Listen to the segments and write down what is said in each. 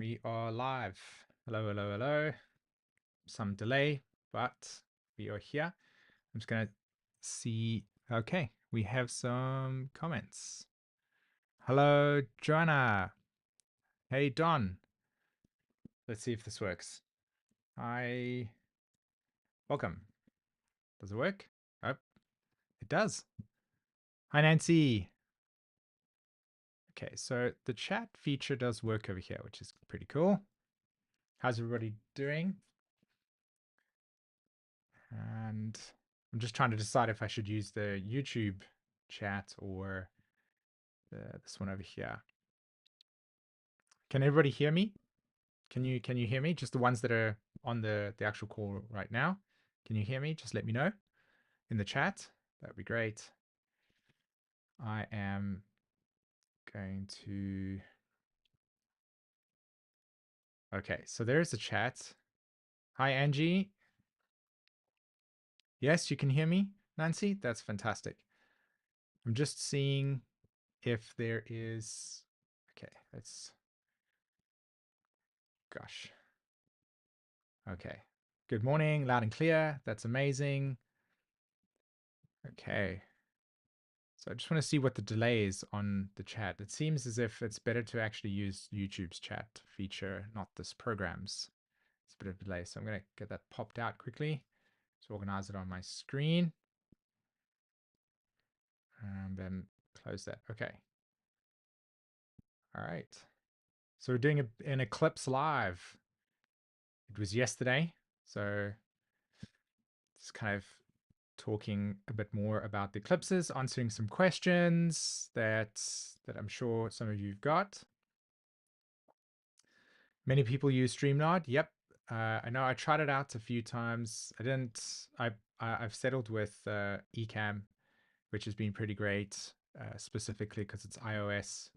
We are live. Hello, hello, hello. Some delay, but we are here. I'm just going to see. Okay, we have some comments. Hello, Joanna. Hey, Don. Let's see if this works. Hi. Welcome. Does it work? Oh, it does. Hi, Nancy. Okay, so the chat feature does work over here, which is pretty cool. How's everybody doing? And I'm just trying to decide if I should use the YouTube chat or this one over here. Can everybody hear me? Can you hear me? Just the ones that are on the actual call right now. Can you hear me? Just let me know in the chat. That would be great. I am going to. Okay, so there's the chat. Hi, Angie. Yes, you can hear me, Nancy? That's fantastic. I'm just seeing if there is. Okay, let's. Gosh. Okay. Good morning, loud and clear. That's amazing. Okay. So I just want to see what the delay is on the chat. It seems as if it's better to actually use YouTube's chat feature, not this program's. It's a bit of a delay. So I'm going to get that popped out quickly. Just organize it on my screen. And then close that. Okay. All right. So we're doing an Eclipse live. It was yesterday. So just kind of talking a bit more about the eclipses, answering some questions that I'm sure some of you've got. Many people use Streamyard. Yep, I know. I tried it out a few times. I didn't. I've settled with Ecamm, which has been pretty great, specifically because it's iOS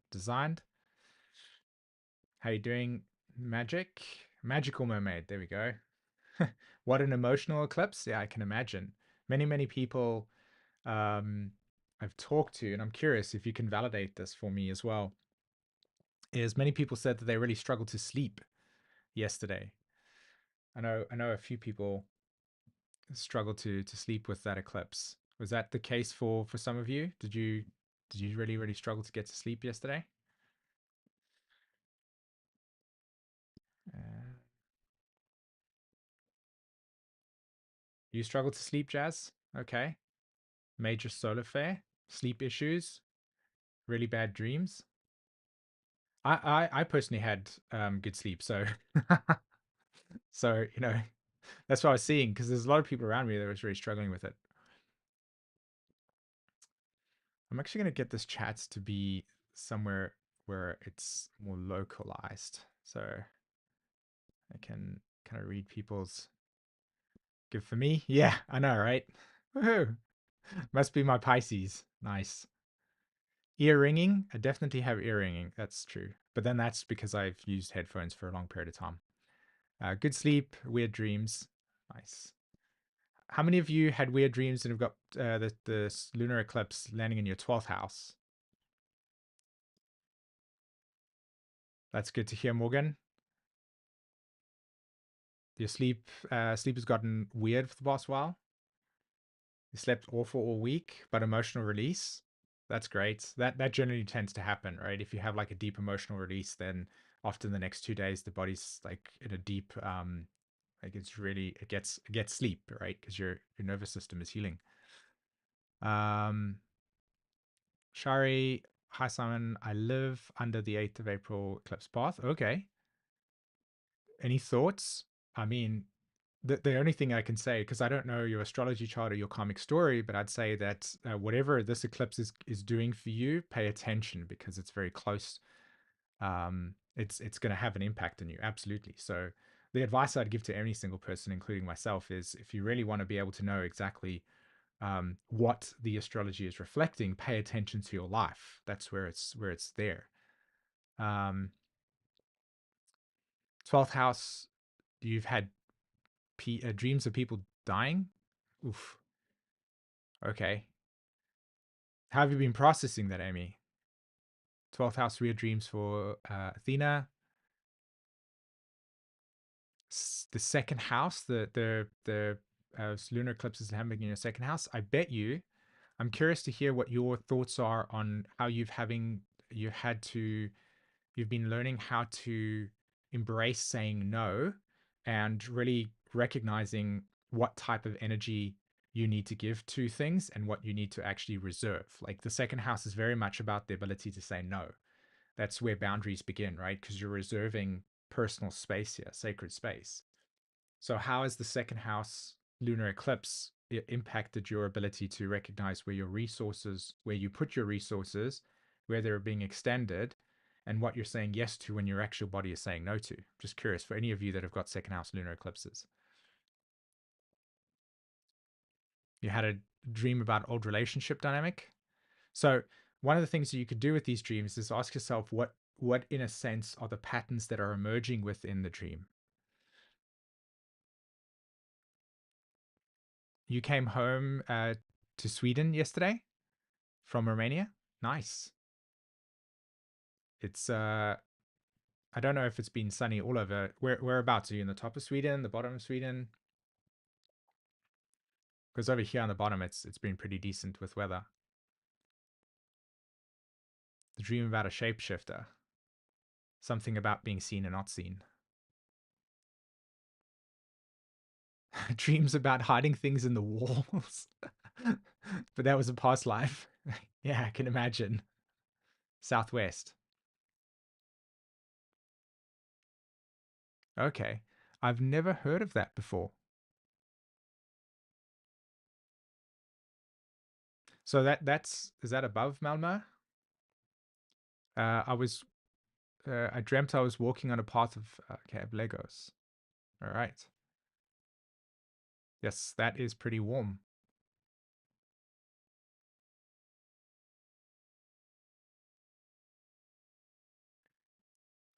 designed. How you doing, Magical Mermaid? There we go. What an emotional eclipse! Yeah, I can imagine. Many people I've talked to, and I'm curious if you can validate this for me as well, is many people said that they really struggled to sleep yesterday. I know a few people struggled to sleep with that eclipse. Was that the case for some of you? Did you really struggle to get to sleep yesterday? Uh, you struggled to sleep, Jazz? Okay. Major solar flare, sleep issues, really bad dreams. I personally had good sleep, so so that's what I was seeing, because there's a lot of people around me that was really struggling with it. I'm actually going to get this chat to be somewhere where it's more localized, so I can kind of read people's. Good for me. Yeah, I know, right? Woohoo! Must be my Pisces. Nice. Ear ringing. I definitely have ear ringing. That's true. But then that's because I've used headphones for a long period of time. Good sleep, weird dreams. Nice. How many of you had weird dreams and have got the lunar eclipse landing in your 12th house? That's good to hear, Morgan. Your sleep has gotten weird for the past while. You slept awful all week, but emotional release. That's great. That generally tends to happen, right? If you have like a deep emotional release, then often the next 2 days the body's like in a deep like it gets sleep, right? Because your nervous system is healing. Shari, hi Simon. I live under the 8th of April eclipse path. Okay. Any thoughts? I mean, the only thing I can say, because I don't know your astrology chart or your karmic story, but I'd say that whatever this eclipse is doing for you, pay attention, because it's very close. It's going to have an impact on you, absolutely. So the advice I'd give to any single person, including myself, is if you really want to be able to know exactly what the astrology is reflecting, pay attention to your life. That's where it's there. 12th house, you've had dreams of people dying. Oof. Okay. How have you been processing that, Amy? 12th house weird dreams for Athena. the second house, the lunar eclipses happening in your second house, I bet you. I'm curious to hear what your thoughts are on how you had to you've been learning how to embrace saying no and really recognizing what type of energy you need to give to things and what you need to actually reserve. Like the second house is very much about the ability to say no. That's where boundaries begin, right? Because you're reserving personal space here, sacred space. So, how has the second house lunar eclipse impacted your ability to recognize where your resources, where you put your resources, where they're being extended, and what you're saying yes to when your actual body is saying no to? Just curious for any of you that have got second house lunar eclipses. You had a dream about old relationship dynamic. So, one of the things that you could do with these dreams is ask yourself what in a sense are the patterns that are emerging within the dream. You came home to Sweden yesterday from Romania. Nice. It's I don't know if it's been sunny all over. Whereabouts are you, in the top of Sweden, the bottom of Sweden? Because over here on the bottom, it's been pretty decent with weather. The dream about a shapeshifter, something about being seen and not seen. Dreams about hiding things in the walls, but that was a past life. Yeah, I can imagine. Southwest. Okay, I've never heard of that before. So that's is that above Malmö? I was I dreamt I was walking on a path of okay, Legos. All right. Yes, that is pretty warm.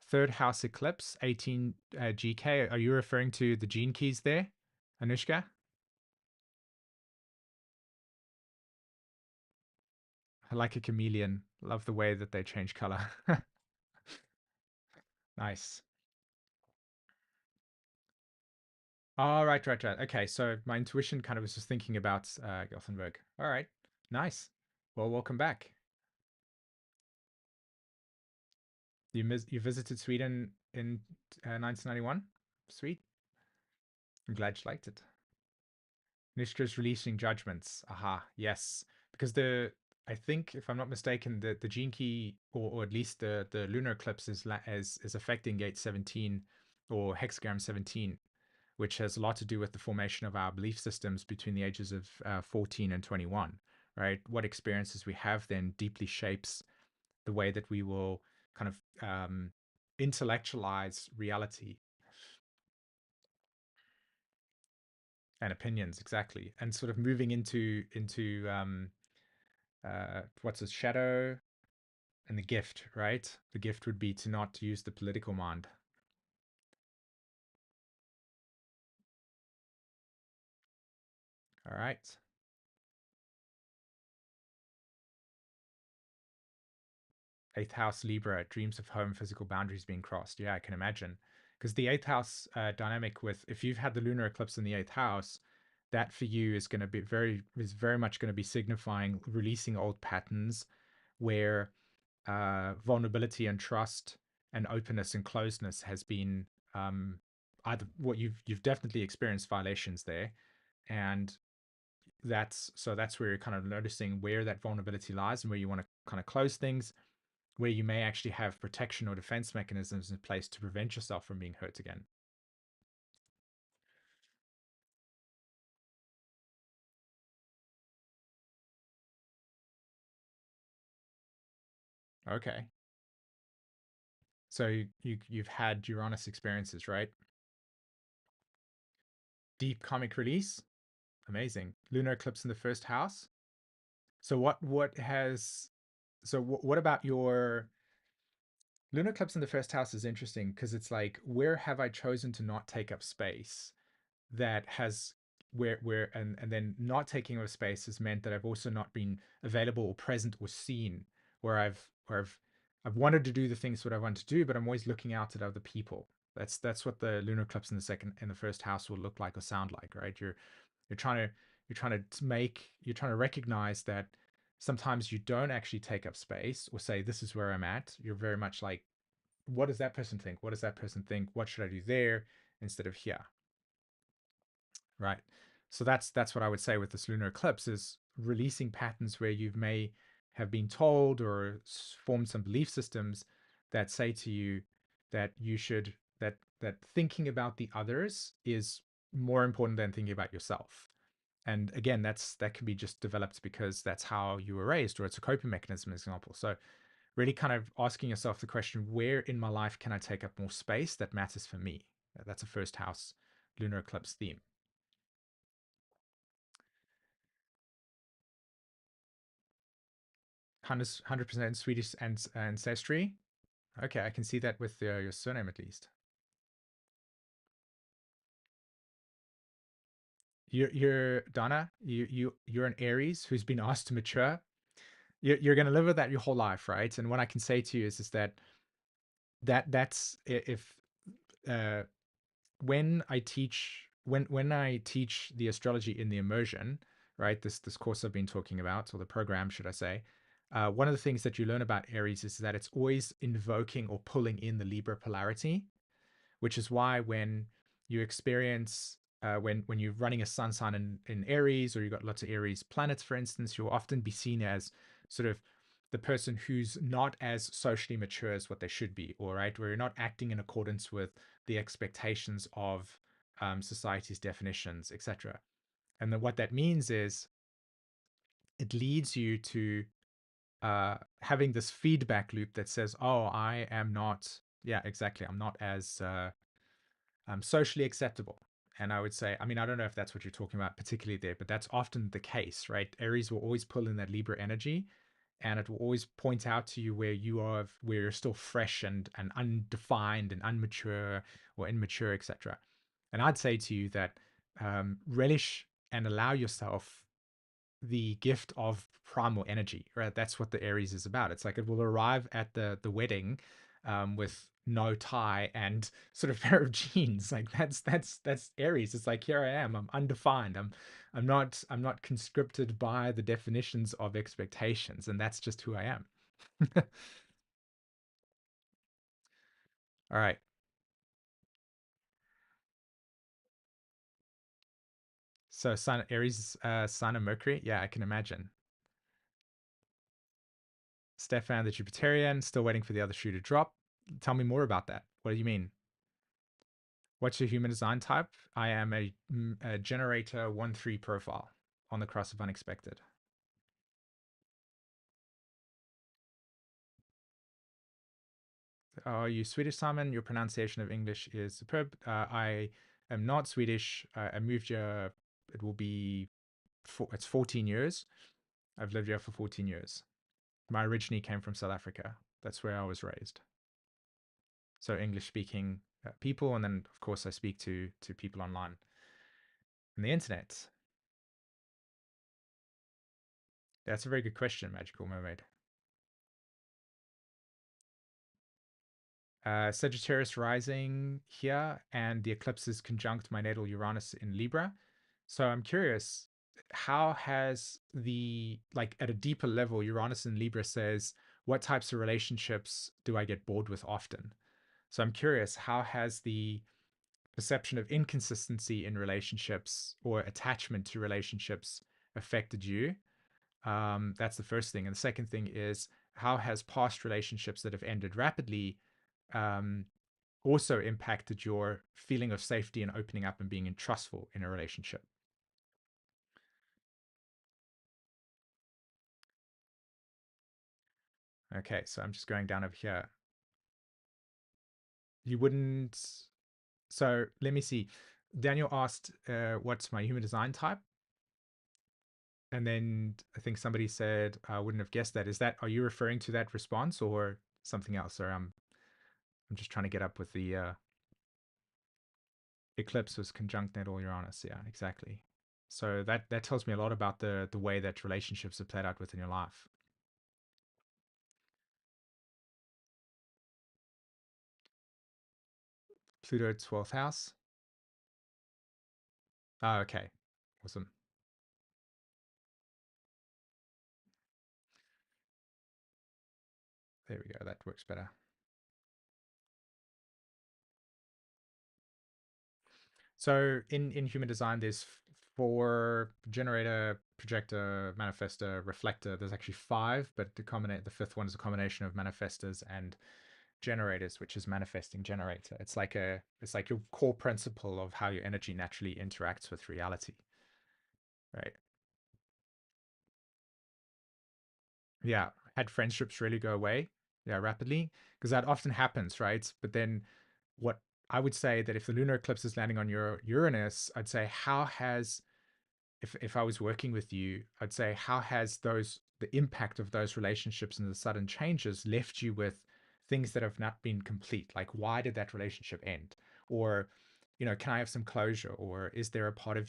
Third house eclipse, 18 GK. Are you referring to the gene keys there, Anushka? I like a chameleon. Love the way that they change color. Nice. Oh, right. Okay, so my intuition kind of was just thinking about Gothenburg. All right, nice. Well, welcome back. You visited Sweden in 1991. Sweet. I'm glad you liked it. Nishka's releasing judgments. Aha, yes. Because I think, if I'm not mistaken, the gene key, or at least the lunar eclipse is affecting gate 17 or hexagram 17, which has a lot to do with the formation of our belief systems between the ages of 14 and 21, right? What experiences we have then deeply shapes the way that we will kind of intellectualize reality and opinions, exactly, and sort of moving into what's a shadow and the gift, right? The gift would be to not use the political mind. All right. Eighth house Libra, dreams of home, physical boundaries being crossed. Yeah, I can imagine. Because the eighth house dynamic with, if you've had the lunar eclipse in the eighth house, that for you is going to be very much going to be signifying releasing old patterns where vulnerability and trust and openness and closeness has been either what you've definitely experienced violations there, and that's where you're kind of noticing where that vulnerability lies and where you want to kind of close things, where you may actually have protection or defense mechanisms in place to prevent yourself from being hurt again. Okay. So you've had Uranus experiences, right? Deep comic release, amazing. Lunar eclipse in the first house. So what about your lunar eclipse in the first house is interesting because it's like, where have I chosen to not take up space that has where and then not taking up space has meant that I've also not been available or present or seen where I've I've wanted to do the things what I want to do, but I'm always looking out at other people. That's what the lunar eclipse in the first house will look like or sound like, right? You're trying to you're trying to recognize that sometimes you don't actually take up space or say this is where I'm at. You're very much like, what does that person think? What does that person think? What should I do there instead of here? Right. So that's what I would say with this lunar eclipse is releasing patterns where you may have been told or formed some belief systems that say to you that you should that thinking about the others is more important than thinking about yourself. And again, that can be just developed because that's how you were raised, or it's a coping mechanism, example. So really kind of asking yourself the question, where in my life can I take up more space that matters for me? That's a first house lunar eclipse theme. 100% Swedish ancestry. Okay, I can see that with your surname at least. You're Donna. You're an Aries who's been asked to mature. You're going to live with that your whole life, right? And what I can say to you is that that's if uh, when I teach the astrology in the immersion, right? This course I've been talking about, or the program, should I say? One of the things that you learn about Aries is that it's always invoking or pulling in the Libra polarity, which is why when you experience when you're running a sun sign in Aries, or you've got lots of Aries planets, for instance, you'll often be seen as sort of the person who's not as socially mature as what they should be, or right, where you're not acting in accordance with the expectations of society's definitions, etc. And then what that means is it leads you to having this feedback loop that says, "Oh, I am not, yeah, exactly, I'm not as socially acceptable." And I would say, I mean, I don't know if that's what you're talking about particularly there, but that's often the case, right? Aries will always pull in that Libra energy, and it will always point out to you where you're still fresh and undefined and unmature or immature, etc. And I'd say to you that relish and allow yourself the gift of primal energy, right? That's what the Aries is about. It's like it will arrive at the wedding with no tie and sort of pair of jeans. Like that's Aries. It's like, here I am. I'm undefined. I'm not conscripted by the definitions of expectations, and that's just who I am. All right. So Sun Aries, Sun and Mercury. Yeah, I can imagine. Stefan, the Jupiterian, still waiting for the other shoe to drop. Tell me more about that. What do you mean? What's your human design type? I am a generator 1-3 profile on the cross of unexpected. Are you Swedish, Simon? Your pronunciation of English is superb. I am not Swedish. I moved here. It will be it's 14 years. I've lived here for 14 years. My originally came from South Africa. That's where I was raised. So English speaking people, and then of course I speak to people online on the internet. That's a very good question, Magical Mermaid. Sagittarius rising here, and the eclipse is conjunct my natal Uranus in Libra. So I'm curious, how has like at a deeper level, Uranus in Libra says, what types of relationships do I get bored with often? So I'm curious, how has the perception of inconsistency in relationships or attachment to relationships affected you? That's the first thing. And the second thing is, how has past relationships that have ended rapidly um, also impacted your feeling of safety and opening up and being trustful in a relationship? Okay, so I'm just going down over here. You wouldn't. So let me see. Daniel asked, "What's my human design type?" And then I think somebody said, "I wouldn't have guessed that." Is that, are you referring to that response or something else? Or I'm just trying to get up with the eclipse was conjunct natal Uranus. Yeah, exactly. So that tells me a lot about the way that relationships are played out within your life. Pluto 12th house. Oh, okay. Awesome. There we go. That works better. So in human design, there's four: generator, projector, manifestor, reflector. There's actually five, but the fifth one is a combination of manifestors and generators, which is manifesting generator. It's like your core principle of how your energy naturally interacts with reality, right? Yeah, had friendships really go away, yeah, rapidly, because that often happens, right? But then what I would say that if the lunar eclipse is landing on your Uranus, I'd say how has if I was working with you, I'd say how has the impact of those relationships and the sudden changes left you with things that have not been complete? Like why did that relationship end? Or, can I have some closure? Or is there a part of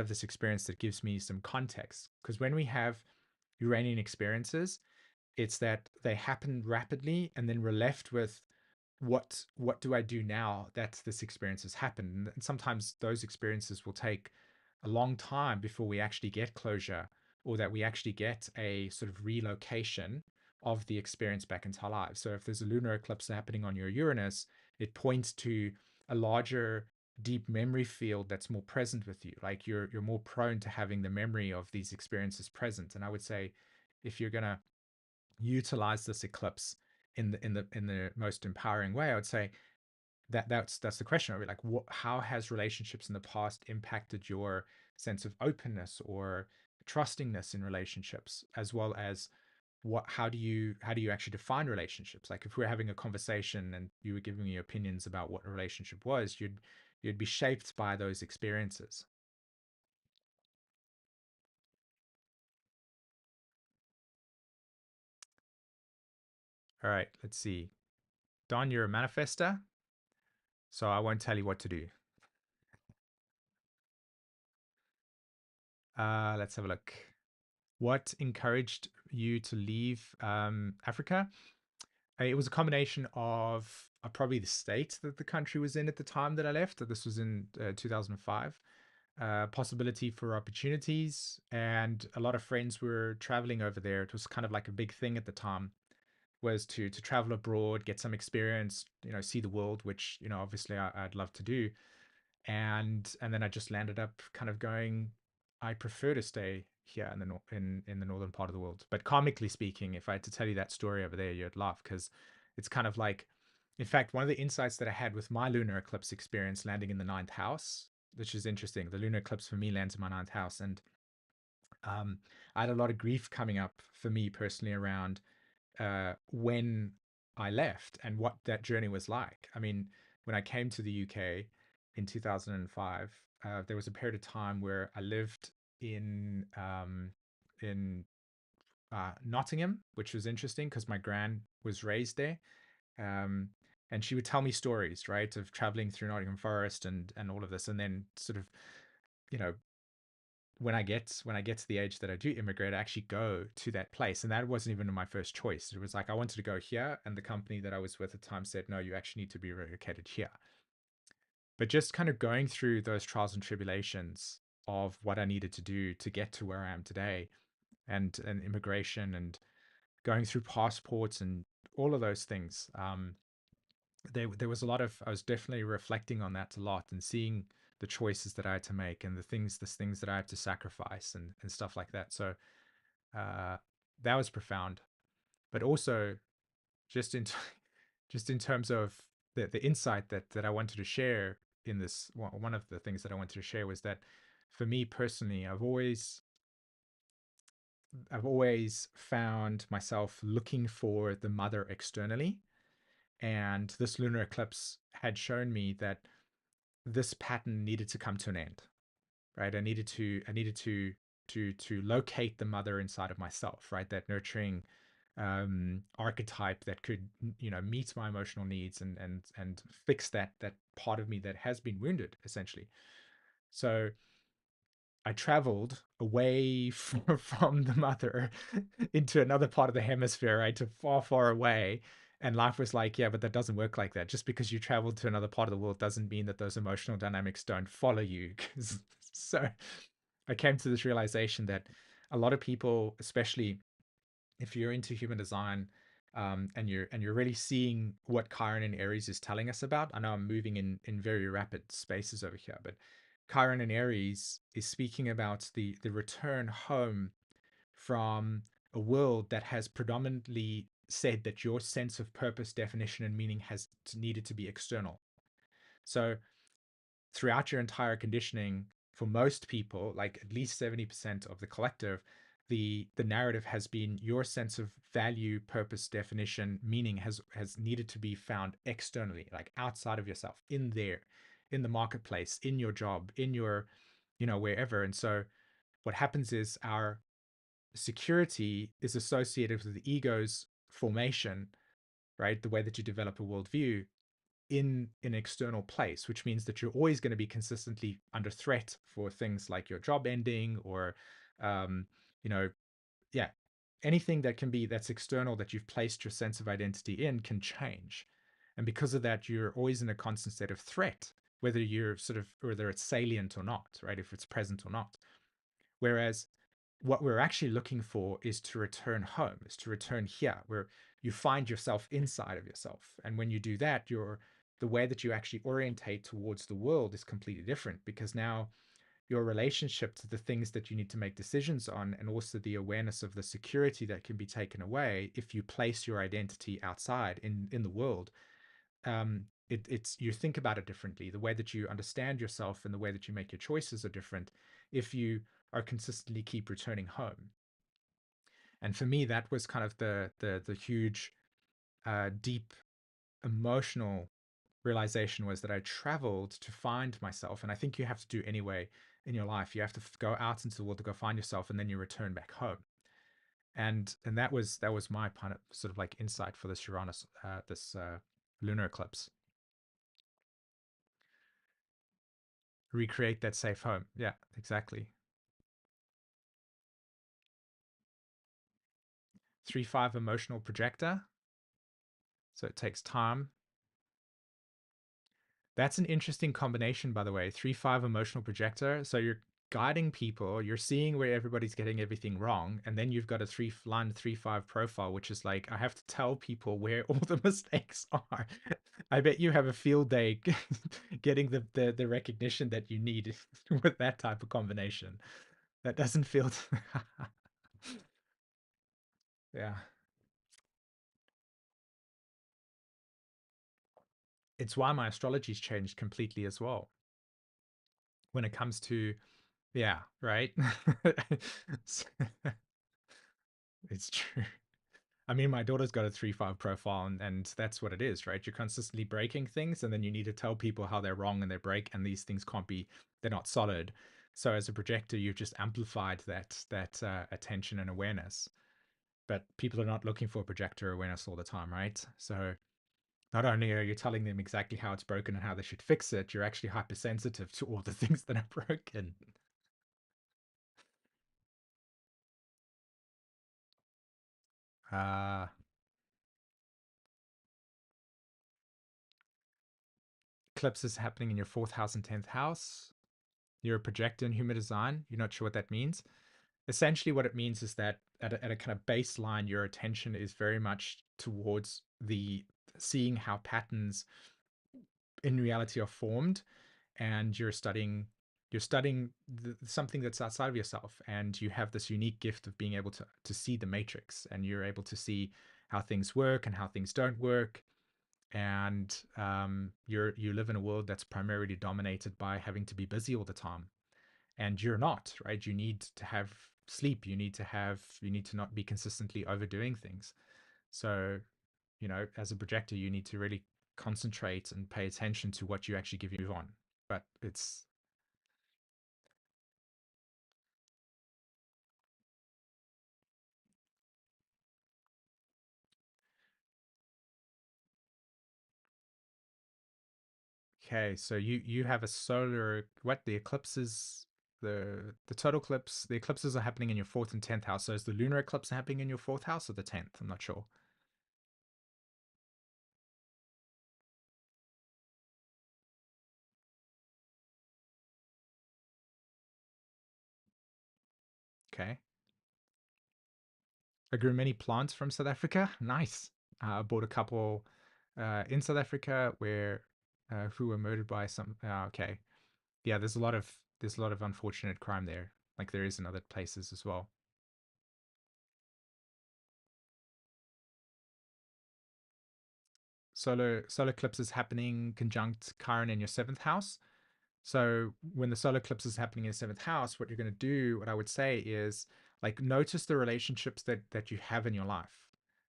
this experience that gives me some context? Because when we have Uranian experiences, it's that they happen rapidly and then we're left with what do I do now that this experience has happened? And sometimes those experiences will take a long time before we actually get closure or that we actually get a sort of relocation of the experience back into our lives. So if there's a lunar eclipse happening on your Uranus, it points to a larger deep memory field that's more present with you. Like you're more prone to having the memory of these experiences present. And I would say if you're going to utilize this eclipse in the most empowering way, I would say that's the question. Like, how has relationships in the past impacted your sense of openness or trustingness in relationships, as well as how do you actually define relationships? Like, if we're having a conversation and you were giving me opinions about what a relationship was, you'd be shaped by those experiences. All right, let's see. Don, you're a manifester, so I won't tell you what to do. Let's have a look. What encouraged you to leave Africa? It was a combination of probably the state that the country was in at the time that I left. This was in 2005. Possibility for opportunities, and a lot of friends were traveling over there. It was kind of like a big thing at the time, was to travel abroad, get some experience, see the world, which obviously I'd love to do. And then I just landed up kind of going, I prefer to stay here in the northern part of the world. But karmically speaking, if I had to tell you that story over there, you'd laugh because it's kind of like, in fact, one of the insights that I had with my lunar eclipse experience landing in the ninth house, which is interesting. The lunar eclipse for me lands in my ninth house, and I had a lot of grief coming up for me personally around when I left and what that journey was like. I mean, when I came to the UK in 2005, there was a period of time where I lived in Nottingham, which was interesting because my gran was raised there. Um, and she would tell me stories, right, of traveling through Nottingham Forest and all of this, and then sort of, you know, when I get to the age that I do immigrate, I actually go to that place. And that wasn't even my first choice. It was like I wanted to go here, and the company that I was with at the time said, no, you actually need to be relocated here. But just kind of going through those trials and tribulations of what I needed to do to get to where I am today, and immigration and going through passports and all of those things. There was a lot of, I was definitely reflecting on that a lot and seeing the choices that I had to make and the things that I had to sacrifice and stuff like that. So uh, that was profound. But also just in just in terms of the insight that I wanted to share in this, one of the things that I wanted to share was that for me personally, I've always found myself looking for the mother externally, and this lunar eclipse had shown me that this pattern needed to come to an end, right? I needed to locate the mother inside of myself, right? That nurturing archetype that could meet my emotional needs and fix that part of me that has been wounded, essentially. So I traveled away from the mother into another part of the hemisphere, right, to far, far away. And life was like, yeah, but that doesn't work like that. Just because you traveled to another part of the world doesn't mean that those emotional dynamics don't follow you. So I came to this realization that a lot of people, especially if you're into human design, and you're really seeing what Chiron and Aries is telling us about. I know I'm moving in very rapid spaces over here, but Chiron and Aries is speaking about the return home from a world that has predominantly said that your sense of purpose, definition, and meaning has needed to be external. So throughout your entire conditioning, for most people, like at least 70% of the collective, the narrative has been your sense of value, purpose, definition, meaning has needed to be found externally, like outside of yourself, in there, in the marketplace, in your job, in your, wherever. And so what happens is our security is associated with the ego's formation, right? The way that you develop a worldview in an external place, which means that you're always going to be consistently under threat for things like your job ending or, um, you know, yeah, anything that can be that's external that you've placed your sense of identity in can change. And because of that, you're always in a constant state of threat, whether it's salient or not, right? If it's present or not. Whereas what we're actually looking for is to return home, is to return here, where you find yourself inside of yourself. And when you do that, the way that you actually orientate towards the world is completely different, because now your relationship to the things that you need to make decisions on, and also the awareness of the security that can be taken away if you place your identity outside in the world, it's you think about it differently. The way that you understand yourself and the way that you make your choices are different if you are consistently keep returning home. And for me, that was kind of the huge, deep emotional realization, was that I traveled to find myself. And I think you have to do anyway in your life. You have to go out into the world to go find yourself, and then you return back home. And that was my kind of sort of like insight for this Uranus, this lunar eclipse. Recreate that safe home. Yeah, exactly. 3-5 emotional projector. So it takes time. That's an interesting combination, by the way. 3-5 emotional projector. So you're guiding people, you're seeing where everybody's getting everything wrong, and then you've got a 3-5 profile, which is like, I have to tell people where all the mistakes are. I bet you have a field day getting the recognition that you need with that type of combination. That doesn't feel yeah. It's why my astrology's changed completely as well when it comes to, yeah, right? It's true. I mean, my daughter's got a 3-5 profile, and that's what it is, right? You're consistently breaking things, and then you need to tell people how they're wrong and they break, and these things can't be, they're not solid. So as a projector, you've just amplified that attention and awareness. But people are not looking for projector awareness all the time, right? So not only are you telling them exactly how it's broken and how they should fix it, you're actually hypersensitive to all the things that are broken. Uh, Eclipse is happening in your fourth house and 10th house. You're a projector in human design. You're not sure what that means. Essentially, what it means is that at a kind of baseline, your attention is very much towards the seeing how patterns in reality are formed, and you're studying something that's outside of yourself, and you have this unique gift of being able to see the matrix, and you're able to see how things work and how things don't work. And you live in a world that's primarily dominated by having to be busy all the time, and you're not, right? You need to have sleep, you need to not be consistently overdoing things. So, as a projector, you need to really concentrate and pay attention to what you actually give you on. But it's okay. So you have a solar, what, the eclipses, the total eclipse, the eclipses are happening in your fourth and 10th house. So is the lunar eclipse happening in your fourth house or the 10th? I'm not sure. Okay. I grew many plants from South Africa. Nice. I bought a couple in South Africa where who were murdered by some. Okay, yeah. There's a lot of unfortunate crime there, like there is in other places as well. Solar eclipse is happening conjunct Chiron in your seventh house. So when the solar eclipse is happening in the seventh house, what you're going to do, what I would say is like notice the relationships that you have in your life,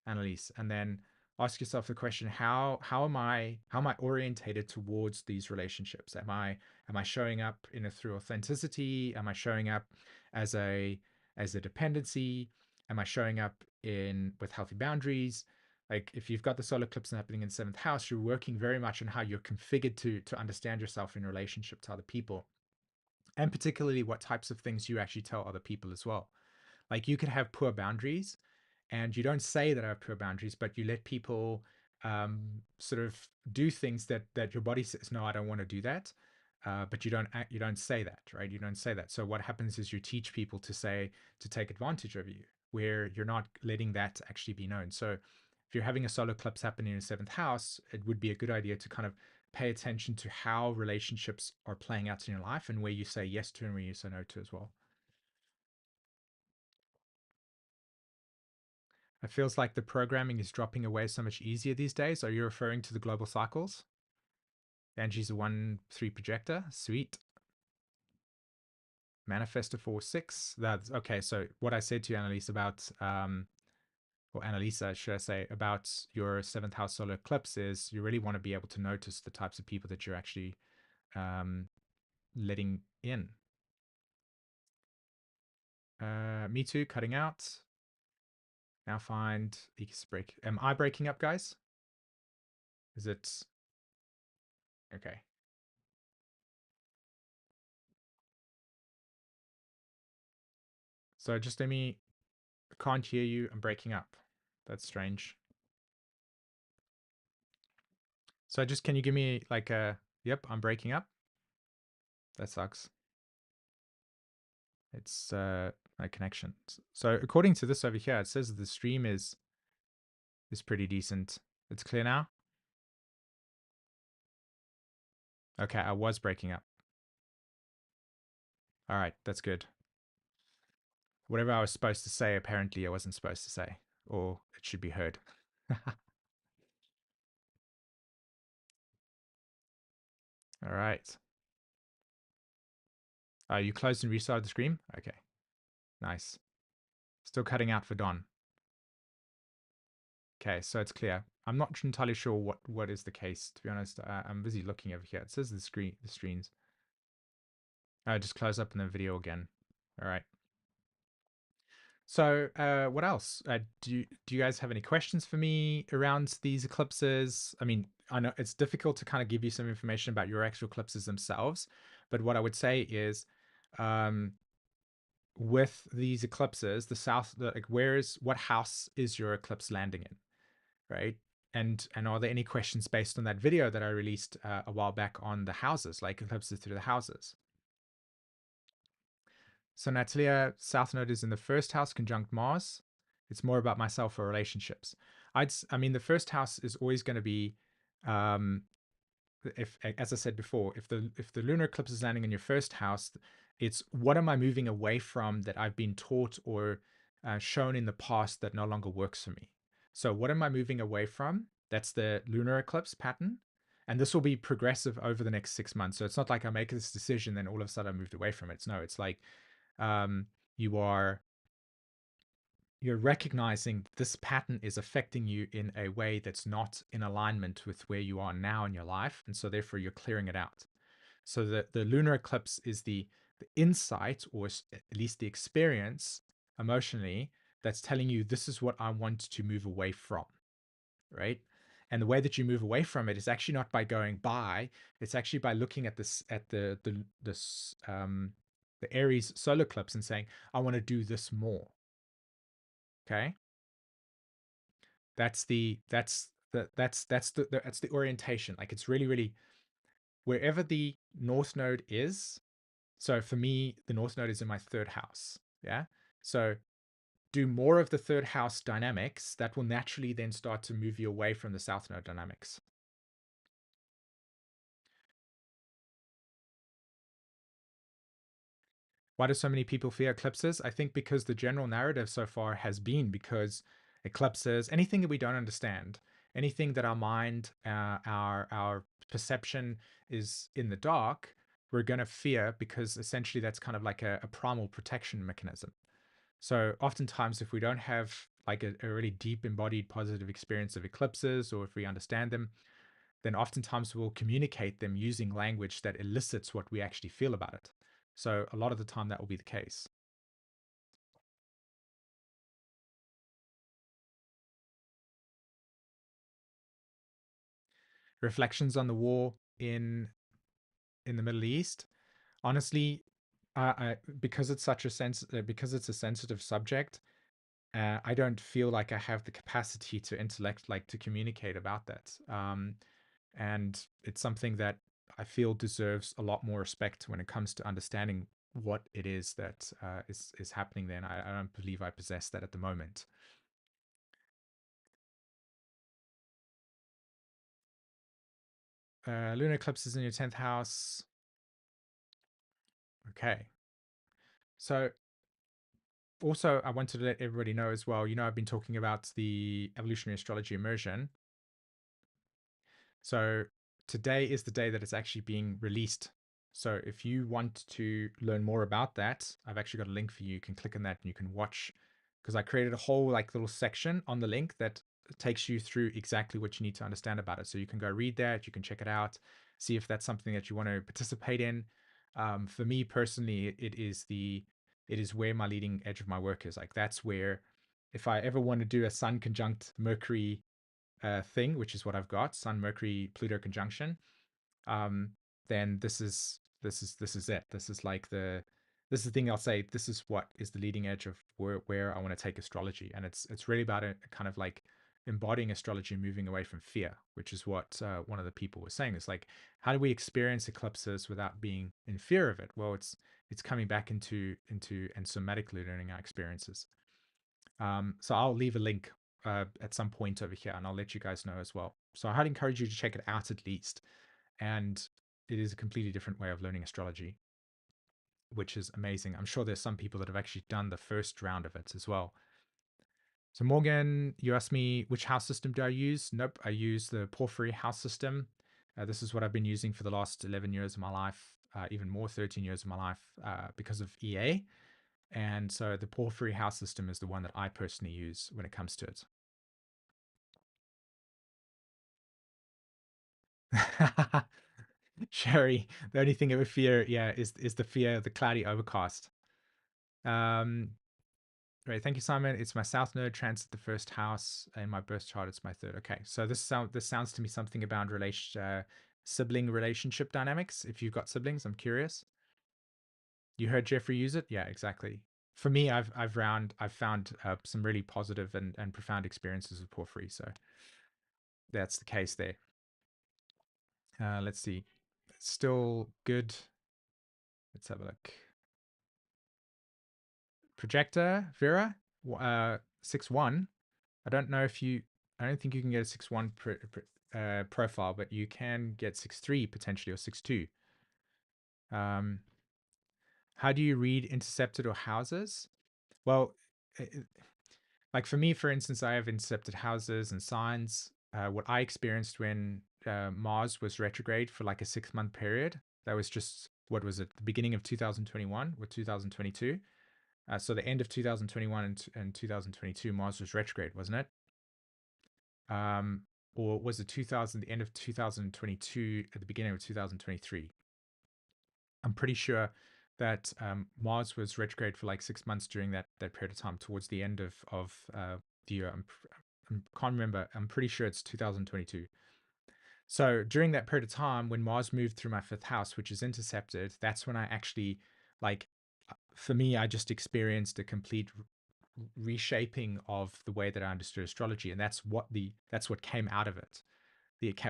Annalise, and then ask yourself the question: how am I orientated towards these relationships? Am I showing up in a through authenticity? Am I showing up as a dependency? Am I showing up in with healthy boundaries? Like if you've got the solar eclipse happening in seventh house, you're working very much on how you're configured to understand yourself in relationship to other people, and particularly what types of things you actually tell other people as well. Like you could have poor boundaries, and you don't say that I have poor boundaries, but you let people sort of do things that your body says, no, I don't want to do that. But you don't say that, right? You don't say that. So what happens is you teach people to take advantage of you, where you're not letting that actually be known. So if you're having a solar eclipse happening in the seventh house, it would be a good idea to kind of pay attention to how relationships are playing out in your life and where you say yes to and where you say no to as well. It feels like the programming is dropping away so much easier these days. Are you referring to the global cycles? Angie's a 1-3 projector. Sweet. Manifestor 4-6. That's okay. So what I said to you, Annalise, about or Annalisa, should I say, about your seventh house solar eclipse is you really want to be able to notice the types of people that you're actually um, letting in. Me too, cutting out. Now find break. Am I breaking up, guys? Is it okay? So just let me. Can't hear you. I'm breaking up. That's strange. So just can you give me like a. Yep, I'm breaking up. That sucks. It's my connection. So according to this over here, it says the stream is pretty decent. It's clear now. Okay, I was breaking up. All right, that's good. Whatever I was supposed to say, apparently I wasn't supposed to say, or it should be heard. All right. You closed and restarted the screen? Okay, nice. Still cutting out for Don. Okay, so it's clear. I'm not entirely sure what is the case, to be honest. I'm busy looking over here. It says the streams. Just close up in the video again. All right. So, what else? Do you guys have any questions for me around these eclipses? I mean, I know it's difficult to kind of give you some information about your actual eclipses themselves, but what I would say is, um, with these eclipses, like what house is your eclipse landing in, right? And are there any questions based on that video that I released a while back on the houses, like eclipses through the houses? So Natalia, South Node is in the first house conjunct Mars. It's more about myself or relationships. I mean, the first house is always going to be, um, if as I said before, if the lunar eclipse is landing in your first house, it's what am I moving away from that I've been taught or shown in the past that no longer works for me. So what am I moving away from? That's the lunar eclipse pattern. And this will be progressive over the next 6 months. So it's not like I make this decision, then all of a sudden I moved away from it. No, it's like um, you are you're recognizing this pattern is affecting you in a way that's not in alignment with where you are now in your life, and so therefore you're clearing it out. So the lunar eclipse is the insight, or at least the experience emotionally, that's telling you this is what I want to move away from, right? And the way that you move away from it is actually not by going by, it's actually by looking at this at the Aries solar eclipse and saying, I want to do this more. Okay. That's the orientation. Like it's really, really wherever the North Node is. So for me, the North Node is in my third house. Yeah. So do more of the third house dynamics that will naturally then start to move you away from the south node dynamics. Why do so many people fear eclipses? I think because the general narrative so far has been because eclipses, anything that we don't understand, anything that our mind, our perception is in the dark, we're going to fear because essentially that's kind of like a primal protection mechanism. So oftentimes, if we don't have like a really deep embodied positive experience of eclipses, or if we understand them, then oftentimes we'll communicate them using language that elicits what we actually feel about it. So a lot of the time that will be the case. Reflections on the war in the Middle East. Honestly, because it's such a because it's a sensitive subject, I don't feel like I have the capacity to to communicate about that. And it's something that I feel deserves a lot more respect when it comes to understanding what it is that is happening there. And I don't believe I possess that at the moment. Lunar eclipses in your 10th house. Okay. So also, I wanted to let everybody know as well, I've been talking about the evolutionary astrology immersion. So today is the day that it's actually being released. So if you want to learn more about that, I've actually got a link for you. You can click on that and you can watch, because I created a whole like little section on the link that takes you through exactly what you need to understand about it. So you can go read that, you can check it out, see if that's something that you want to participate in. For me personally, it is where my leading edge of my work is. Like that's where, if I ever want to do a Sun conjunct Mercury thing, which is what I've got, Sun Mercury Pluto conjunction, um, then this is it. This is the thing I'll say. This is what is the leading edge of where I want to take astrology, and it's really about a kind of like embodying astrology, moving away from fear, which is what one of the people was saying. It's like, how do we experience eclipses without being in fear of it? Well, it's coming back into and somatically learning our experiences. So I'll leave a link at some point over here, and I'll let you guys know as well. So I highly encourage you to check it out at least. And it is a completely different way of learning astrology, which is amazing. I'm sure there's some people that have actually done the first round of it as well. So Morgan, you asked me which house system do I use? Nope, I use the Porphyry house system. This is what I've been using for the last 11 years of my life, even more 13 years of my life because of EA. And so the Porphyry house system is the one that I personally use when it comes to it. Sherry, the only thing I would fear, yeah, is the fear of the cloudy overcast. Um, Great, thank you, Simon. It's my south node transit the first house in my birth chart. It's my third. Okay, so this sounds to me something about sibling relationship dynamics. If you've got siblings, I'm curious. You heard Jeffrey use it? Yeah, exactly. For me, I've found some really positive and profound experiences with Porphyry. So that's the case there. Let's see. It's still good. Let's have a look. Projector, Vera, 6-1. I don't know if you, I don't think you can get a 6-1 profile, but you can get 6-3 potentially, or 6-2. Um, how do you read intercepted or houses? Well, like for me, for instance, I have intercepted houses and signs. What I experienced when Mars was retrograde for like a 6-month period, that was just, what was it, the beginning of 2021 or 2022? So the end of 2021 and 2022, Mars was retrograde, wasn't it? Or was it the end of 2022 at the beginning of 2023? I'm pretty sure that Mars was retrograde for like 6 months during that period of time, towards the end of the year. I can't remember. I'm pretty sure it's 2022. So during that period of time, when Mars moved through my fifth house, which is intercepted, that's when I actually, like, for me, I just experienced a complete reshaping of the way that I understood astrology, and that's what came out of it.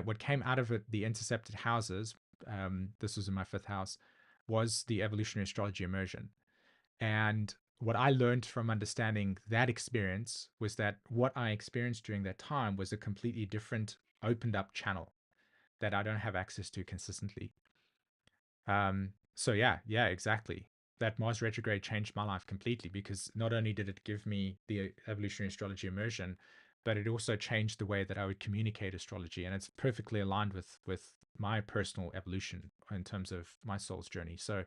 What came out of it, the intercepted houses. This was in my fifth house, was the evolutionary astrology immersion, and what I learned from understanding that experience was that what I experienced during that time was a completely different, opened up channel that I don't have access to consistently. So yeah, exactly. That Mars retrograde changed my life completely because not only did it give me the evolutionary astrology immersion, but it also changed the way that I would communicate astrology, and it's perfectly aligned with my personal evolution in terms of my soul's journey. So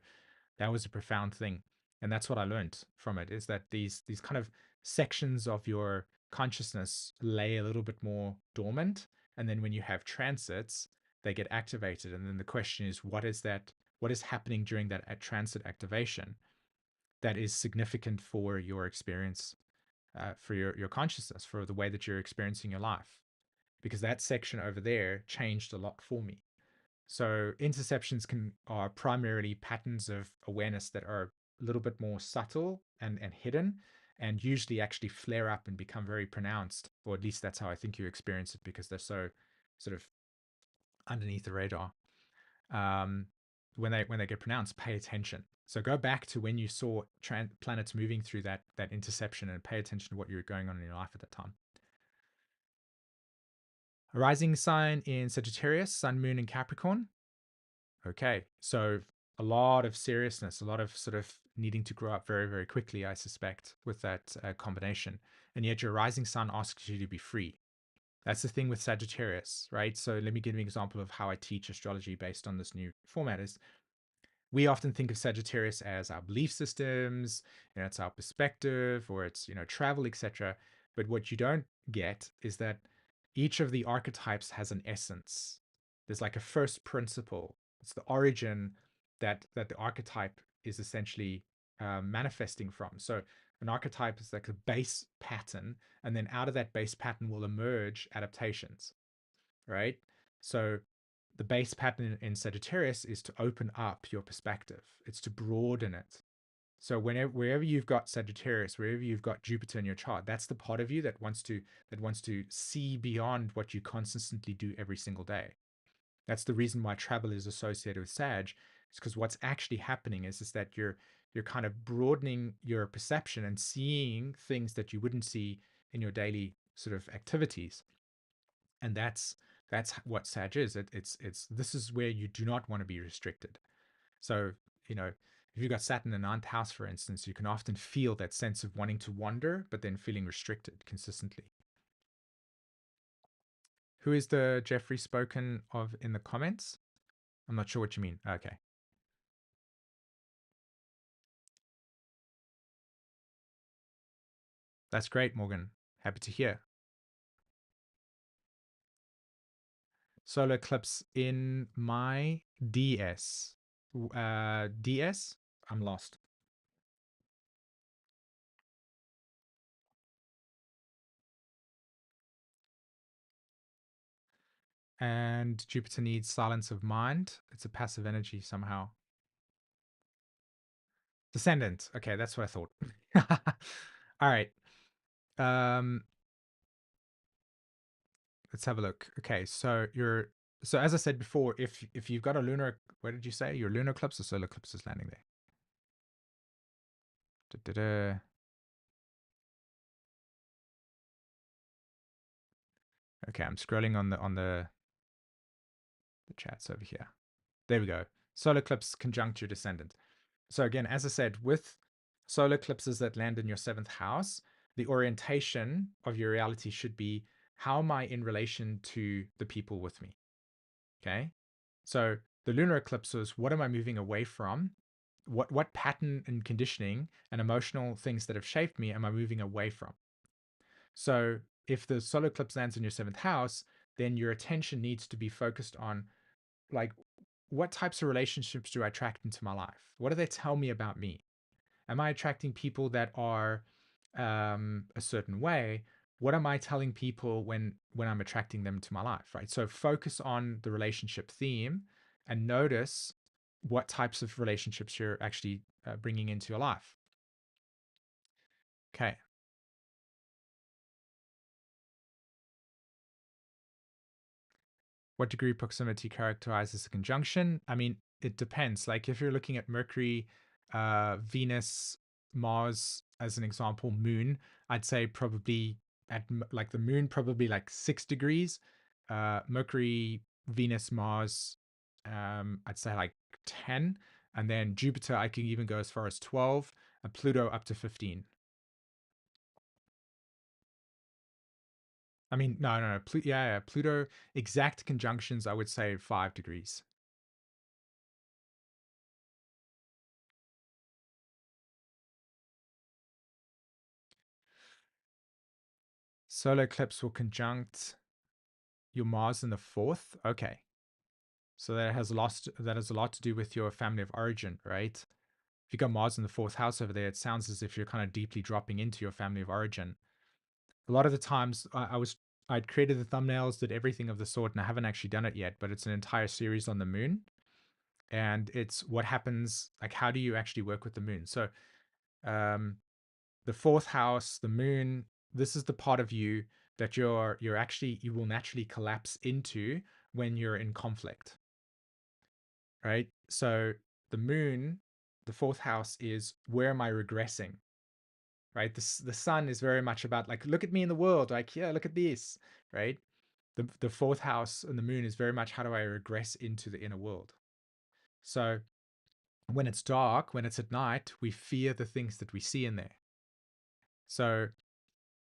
that was a profound thing, and that's what I learned from it, is that these kind of sections of your consciousness lay a little bit more dormant, and then when you have transits, they get activated. And then the question is, what is happening during that transit activation that is significant for your experience, for your consciousness, for the way that you're experiencing your life? Because that section over there changed a lot for me. So interceptions are primarily patterns of awareness that are a little bit more subtle and hidden, and usually actually flare up and become very pronounced, or at least that's how I think you experience it, because they're so sort of underneath the radar. Um, when they get pronounced, pay attention. So go back to when you saw planets moving through that interception and pay attention to what you were going on in your life at that time. A rising sign in Sagittarius, Sun, Moon, and Capricorn. Okay, so a lot of seriousness, a lot of sort of needing to grow up very, very quickly, I suspect, with that combination. And yet your rising sun asks you to be free. That's the thing with Sagittarius, right? So let me give you an example of how I teach astrology based on this new format. Is we often think of Sagittarius as our belief systems, it's our perspective, or it's travel, etc. But what you don't get is that each of the archetypes has an essence. There's like a first principle. It's the origin that the archetype is essentially manifesting from. So an archetype is like a base pattern, and then out of that base pattern will emerge adaptations, right? So the base pattern in Sagittarius is to open up your perspective. It's to broaden it. So wherever you've got Sagittarius, wherever you've got Jupiter in your chart, that's the part of you that wants to see beyond what you consistently do every single day. That's the reason why travel is associated with Sag. It's because what's actually happening is that you're kind of broadening your perception and seeing things that you wouldn't see in your daily sort of activities. And that's what Sag is. It's this is where you do not want to be restricted. So if you've got Saturn in the ninth house, for instance, you can often feel that sense of wanting to wander, but then feeling restricted consistently. Who is the Jeffrey spoken of in the comments? I'm not sure what you mean. Okay. That's great, Morgan. Happy to hear. Solar eclipse in my DS. DS? I'm lost. And Jupiter needs silence of mind. It's a passive energy somehow. Descendant. Okay, that's what I thought. All right. Um, let's have a look. Okay, so as I said before, if you've got a lunar, what did you say? Your lunar eclipse or solar eclipse is landing there. Da-da-da. Okay, I'm scrolling on the chats over here. There we go. Solar eclipse conjunct your descendant. So again, as I said, with solar eclipses that land in your seventh house, the orientation of your reality should be, how am I in relation to the people with me? Okay. So the lunar eclipses, what am I moving away from? What pattern and conditioning and emotional things that have shaped me am I moving away from? So if the solar eclipse lands in your seventh house, then your attention needs to be focused on, like, what types of relationships do I attract into my life? What do they tell me about me? Am I attracting people that are a certain way? What am I telling people when I'm attracting them to my life, right? So focus on the relationship theme and notice what types of relationships you're actually bringing into your life. Okay. What degree proximity characterizes a conjunction? I mean, it depends. Like if you're looking at Mercury, Venus, Mars as an example, Moon, I'd say probably like the Moon, probably like 6 degrees. Mercury, Venus, Mars, I'd say like 10. And then Jupiter, I can even go as far as 12, and Pluto up to 15. I mean, no. Yeah, Pluto, exact conjunctions, I would say 5 degrees. Solar eclipse will conjunct your Mars in the fourth. Okay. So that has a lot to do with your family of origin, right? If you got Mars in the fourth house over there, it sounds as if you're kind of deeply dropping into your family of origin. A lot of the times I'd created the thumbnails, did everything of the sort, and I haven't actually done it yet, but it's an entire series on the moon. And it's what happens, like how do you actually work with the moon? So um the fourth house, the moon, this is the part of you that you will naturally collapse into when you're in conflict, right? So the moon, the fourth house is where am I regressing, right? The sun is very much about like, look at me in the world, like, yeah, look at this, right? The fourth house and the moon is very much how do I regress into the inner world. So when it's dark, when it's at night, we fear the things that we see in there. So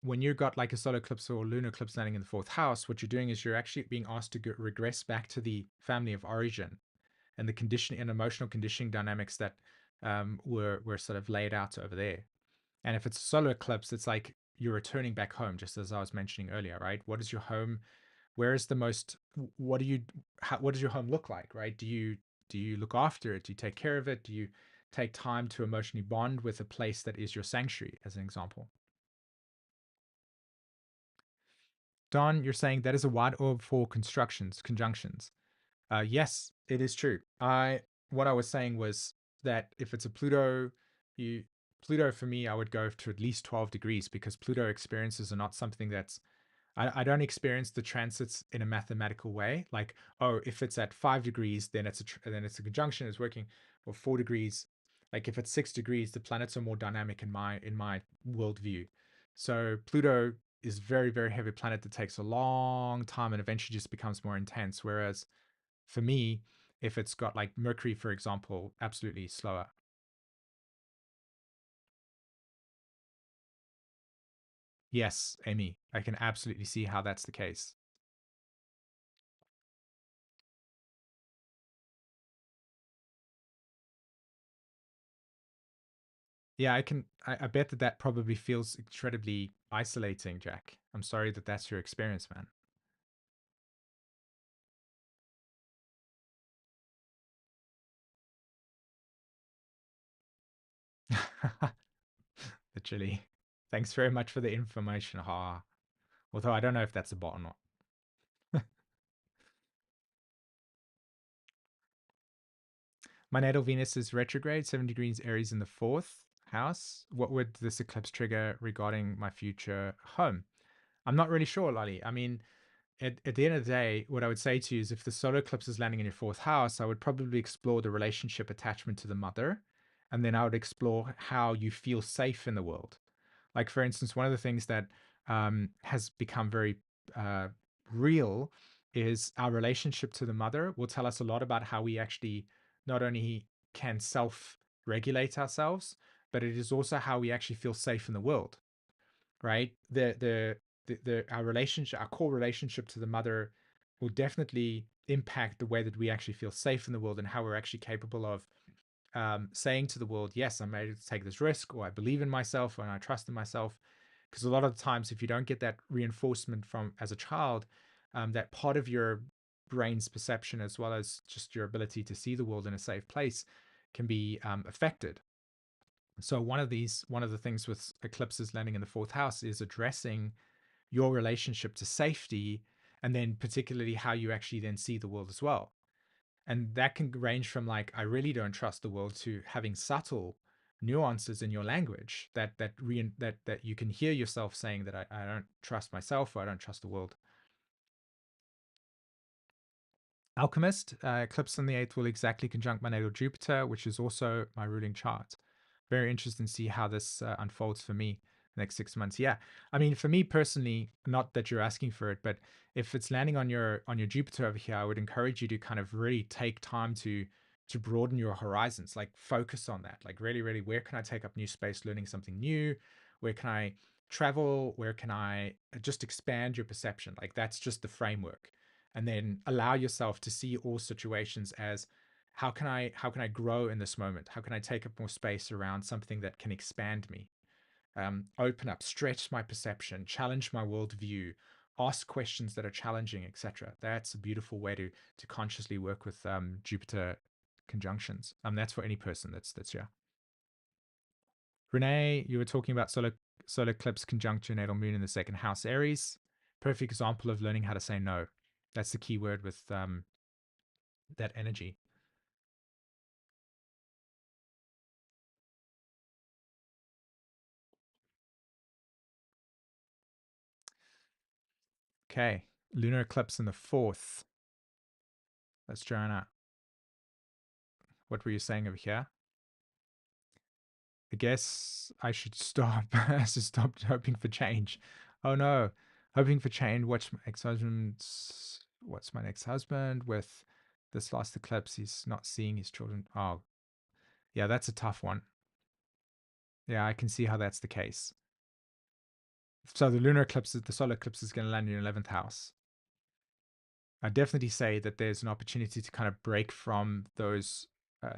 when you've got like a solar eclipse or lunar eclipse landing in the fourth house, what you're doing is you're actually being asked to regress back to the family of origin and the condition and emotional conditioning dynamics that were sort of laid out over there. And if it's a solar eclipse, it's like you're returning back home, just as I was mentioning earlier, right? What is your home? Where is the most? What do you? What does your home look like, right? Do you look after it? Do you take care of it? Do you take time to emotionally bond with a place that is your sanctuary, as an example? Don, you're saying that is a wide orb for constructions, conjunctions. Yes, it is true. What I was saying was that if it's a Pluto, you Pluto for me, I would go to at least 12 degrees because Pluto experiences are not something that's I don't experience the transits in a mathematical way. Like, oh, if it's at 5 degrees, then it's a conjunction, it's working, or 4 degrees. Like if it's 6 degrees, the planets are more dynamic in my worldview. So Pluto is very, very heavy planet that takes a long time and eventually just becomes more intense. Whereas for me, if it's got like Mercury, for example, absolutely slower. Yes, Amy, I can absolutely see how that's the case. Yeah, I bet that that probably feels incredibly isolating, Jack. I'm sorry that that's your experience, man. Literally. Thanks very much for the information, Ha. Although I don't know if that's a bot or not. My natal Venus is retrograde, 7 degrees Aries in the fourth house. What would this eclipse trigger regarding my future home? I'm not really sure, Lolly. I mean, at the end of the day, what I would say to you is if the solar eclipse is landing in your fourth house, I would probably explore the relationship attachment to the mother. And then I would explore how you feel safe in the world. Like, for instance, one of the things that has become very uh, real is our relationship to the mother will tell us a lot about how we actually not only can self regulate ourselves, but it is also how we actually feel safe in the world, right? Our relationship, our core relationship to the mother will definitely impact the way that we actually feel safe in the world and how we're actually capable of saying to the world, yes, I'm ready to take this risk, or I believe in myself, and I trust in myself. Because a lot of the times, if you don't get that reinforcement from as a child, that part of your brain's perception, as well as just your ability to see the world in a safe place, can be affected. So one of the things with eclipses landing in the fourth house is addressing your relationship to safety, and then particularly how you actually then see the world as well. And that can range from like I really don't trust the world to having subtle nuances in your language that you can hear yourself saying that I don't trust myself or I don't trust the world. Alchemist, eclipse on the 8th will exactly conjunct my natal Jupiter, which is also my ruling chart. Very interesting to see how this unfolds for me next 6 months. Yeah, I mean, for me personally, not that you're asking for it, but if it's landing on your Jupiter over here, I would encourage you to kind of really take time to broaden your horizons, like focus on that, like really, really, where can I take up new space, learning something new? Where can I travel? Where can I just expand your perception? Like that's just the framework, and then allow yourself to see all situations as how can I grow in this moment? How can I take up more space around something that can expand me, open up, stretch my perception, challenge my worldview, ask questions that are challenging, etc. That's a beautiful way to consciously work with Jupiter conjunctions. That's for any person. That's yeah. Renee, you were talking about solar eclipse conjunction natal moon in the second house Aries. Perfect example of learning how to say no. That's the key word with that energy. Okay, lunar eclipse in the fourth. That's Joanna. What were you saying over here? I guess I should stop. I should stop hoping for change. Oh no, hoping for change. Watch my ex-husband's. What's my ex-husband with this last eclipse? He's not seeing his children. Oh, yeah, that's a tough one. Yeah, I can see how that's the case. So the lunar eclipse, the solar eclipse, is going to land in your 11th house. I definitely say that there's an opportunity to kind of break from those,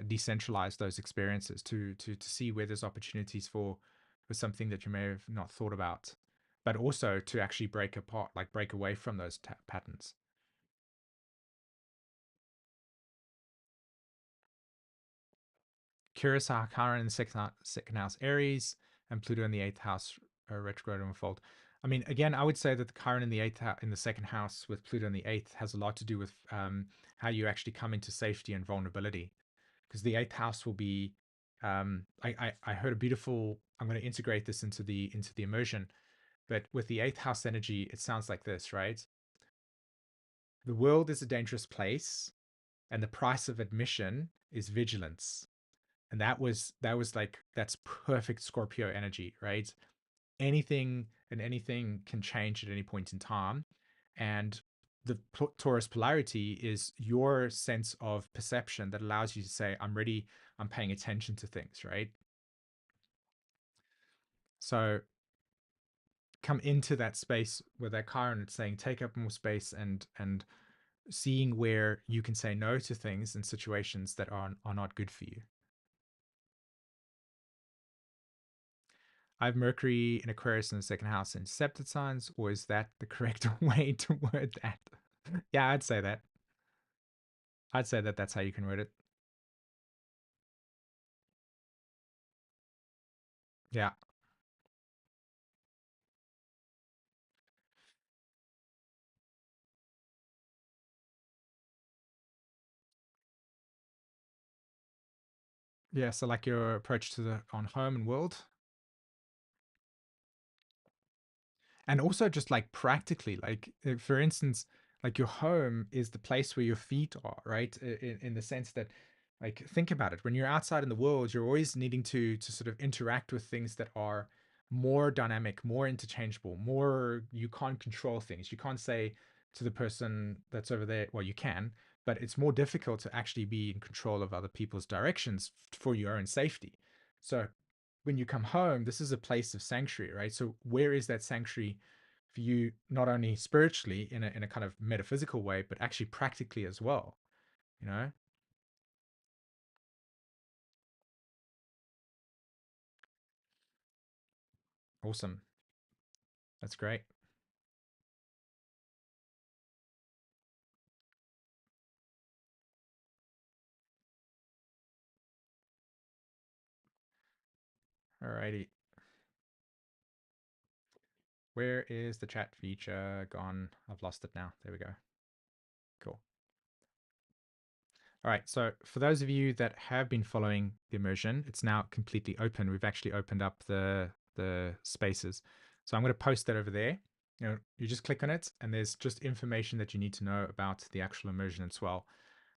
decentralize those experiences to see where there's opportunities for something that you may have not thought about, but also to actually break apart, like break away from those patterns. Curious how Chiron in the second house Aries and Pluto in the eighth house retrograde and unfold. I mean, again, I would say that the Chiron in the in the second house with Pluto in the eighth has a lot to do with how you actually come into safety and vulnerability, because the eighth house will be. I heard a beautiful. I'm going to integrate this into the immersion, but with the eighth house energy, it sounds like this, right? The world is a dangerous place, and the price of admission is vigilance. And that was like that's perfect Scorpio energy, right? Anything and anything can change at any point in time, and the Taurus polarity is your sense of perception that allows you to say, I'm ready, I'm paying attention to things, right? So come into that space where that Chiron, it's saying take up more space and seeing where you can say no to things and situations that are not good for you. I have Mercury in Aquarius in the second house in Scepter signs, or is that the correct way to word that? Yeah, I'd say that. I'd say that that's how you can word it. Yeah. Yeah. So like your approach to the on home and world. And also just like practically, like for instance, like your home is the place where your feet are, right? In the sense that, like, think about it, when you're outside in the world, you're always needing to sort of interact with things that are more dynamic, more interchangeable, more, you can't control things. You can't say to the person that's over there, well, you can, but it's more difficult to actually be in control of other people's directions for your own safety. So when you come home, this is a place of sanctuary, right? So where is that sanctuary for you, not only spiritually in a kind of metaphysical way, but actually practically as well, you know? Awesome. That's great. Alrighty. Where is the chat feature gone? I've lost it now. There we go. Cool. All right. So for those of you that have been following the immersion, it's now completely open. We've actually opened up the spaces. So I'm going to post that over there. You just click on it, and there's just information that you need to know about the actual immersion as well.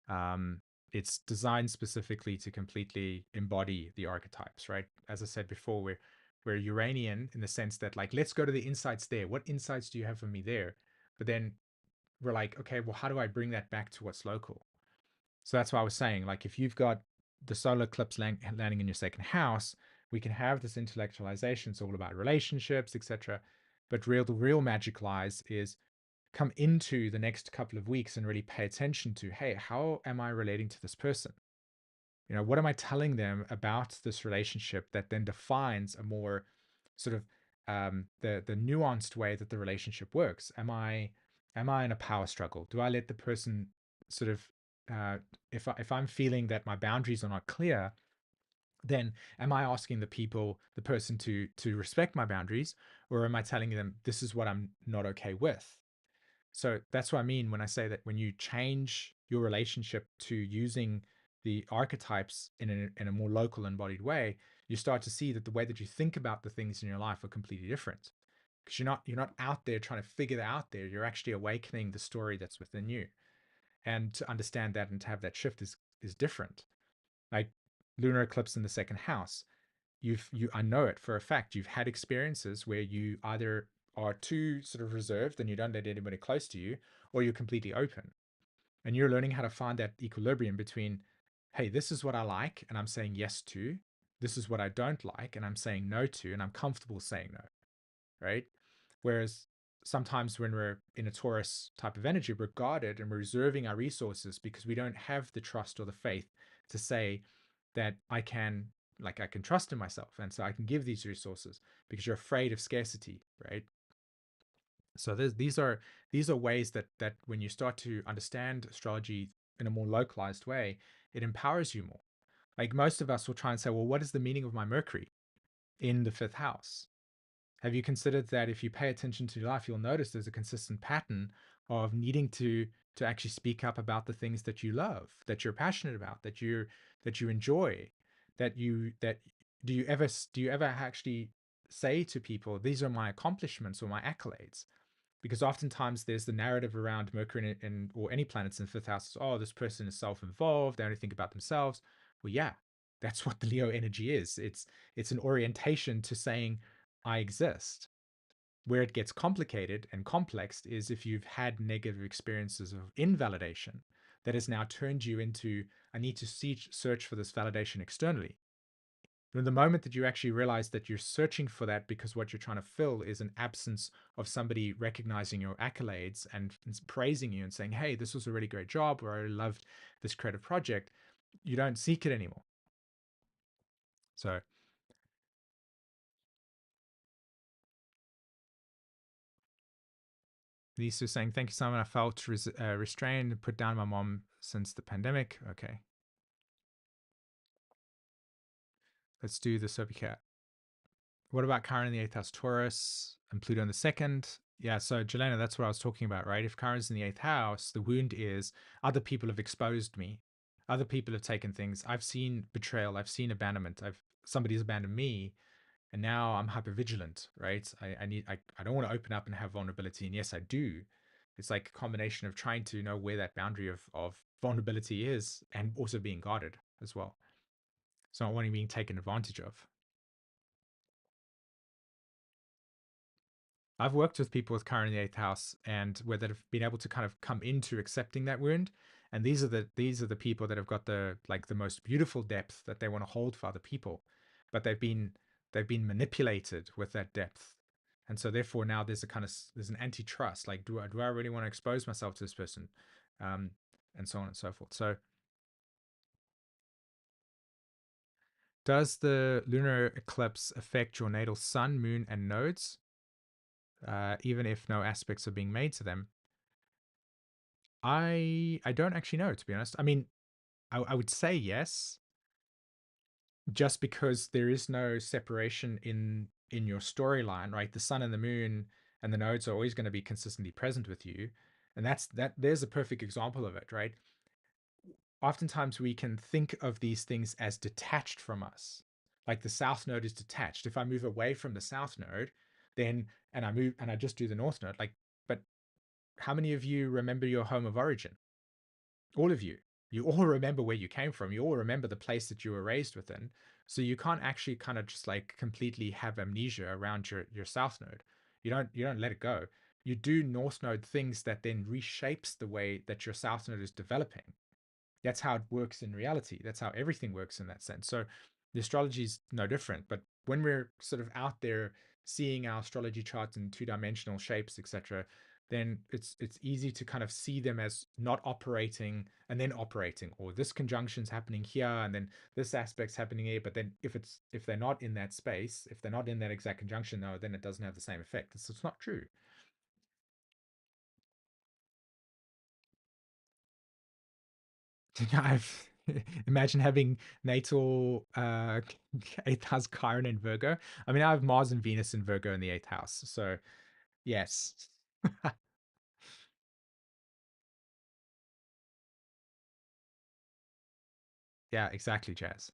Um, It's designed specifically to completely embody the archetypes, right? As I said before, we're Uranian in the sense that, like, let's go to the insights there. What insights do you have for me there? But then we're like, okay, well, how do I bring that back to what's local? So that's why I was saying, like, if you've got the solar eclipse landing in your second house, we can have this intellectualization. It's all about relationships, etc. But the real magic lies is come into the next couple of weeks and really pay attention to, hey, how am I relating to this person? What am I telling them about this relationship that then defines a more sort of the nuanced way that the relationship works? Am I in a power struggle? Do I let the person sort of uh, if I'm feeling that my boundaries are not clear, then am I asking the person to respect my boundaries, or am I telling them this is what I'm not okay with? So that's what I mean when I say that when you change your relationship to using the archetypes in a more local embodied way, you start to see that the way that you think about the things in your life are completely different. Because you're not out there trying to figure that out there. You're actually awakening the story that's within you. And to understand that and to have that shift is different. Like lunar eclipse in the second house. I know it for a fact. You've had experiences where you either are too sort of reserved and you don't let anybody close to you, or you're completely open. And you're learning how to find that equilibrium between, hey, this is what I like and I'm saying yes to. This is what I don't like and I'm saying no to, and I'm comfortable saying no, right? Whereas sometimes when we're in a Taurus type of energy, we're guarded and we're reserving our resources because we don't have the trust or the faith to say that I can trust in myself, and so I can give these resources, because you're afraid of scarcity, right? So these are ways that when you start to understand astrology in a more localized way, it empowers you more. Like most of us will try and say, well, what is the meaning of my Mercury in the fifth house? Have you considered that if you pay attention to life, you'll notice there's a consistent pattern of needing to actually speak up about the things that you love, that you're passionate about, that you enjoy, that do you ever actually say to people, these are my accomplishments or my accolades? Because oftentimes there's the narrative around Mercury or any planets in the fifth house. Oh, this person is self-involved. They only think about themselves. Well, yeah, that's what the Leo energy is. It's an orientation to saying, I exist. Where it gets complicated and complex is if you've had negative experiences of invalidation that has now turned you into, I need to search for this validation externally. And the moment that you actually realize that you're searching for that because what you're trying to fill is an absence of somebody recognizing your accolades and praising you and saying, hey, this was a really great job, or I loved this creative project, you don't seek it anymore. So Lisa is saying, thank you, Simon. I felt restrained and put down my mom since the pandemic. Okay. Let's do the Soapy Cat. What about Chiron in the eighth house, Taurus, and Pluto in the second? Yeah, so Jelena, that's what I was talking about, right? If Chiron's in the eighth house, the wound is other people have exposed me. Other people have taken things. I've seen betrayal. I've seen abandonment. Somebody's abandoned me, and now I'm hyper vigilant, right? I don't want to open up and have vulnerability, and yes, I do. It's like a combination of trying to know where that boundary of vulnerability is, and also being guarded as well. So not wanting being taken advantage of. I've worked with people with Chiron in the eighth house, and where that have been able to kind of come into accepting that wound. And these are the people that have got the most beautiful depth that they want to hold for other people, but they've been manipulated with that depth. And so therefore now there's an antitrust. Like, do I really want to expose myself to this person? Um, and so on and so forth. So does the lunar eclipse affect your natal sun, moon, and nodes, even if no aspects are being made to them? I don't actually know, to be honest. I mean, I would say yes, just because there is no separation in your storyline, right? The sun and the moon and the nodes are always going to be consistently present with you, and there's a perfect example of it, right? Oftentimes we can think of these things as detached from us. Like the south node is detached. If I move away from the south node, then and I just do the north node, like, but how many of you remember your home of origin? All of you. You all remember where you came from. You all remember the place that you were raised within. So you can't actually kind of just like completely have amnesia around your south node. You don't let it go. You do north node things that then reshapes the way that your south node is developing. That's how it works in reality. That's how everything works in that sense. So the astrology is no different. But when we're sort of out there seeing our astrology charts in two-dimensional shapes, etc., then it's easy to kind of see them as not operating and then operating, or this conjunction's happening here and then this aspect's happening here. But then if they're not in that space, if they're not in that exact conjunction, no, then it doesn't have the same effect. It's not true. I've imagine having natal eighth house Chiron in Virgo. I mean, I have Mars and Venus in Virgo in the eighth house. So yes. Yeah, exactly, Jazz.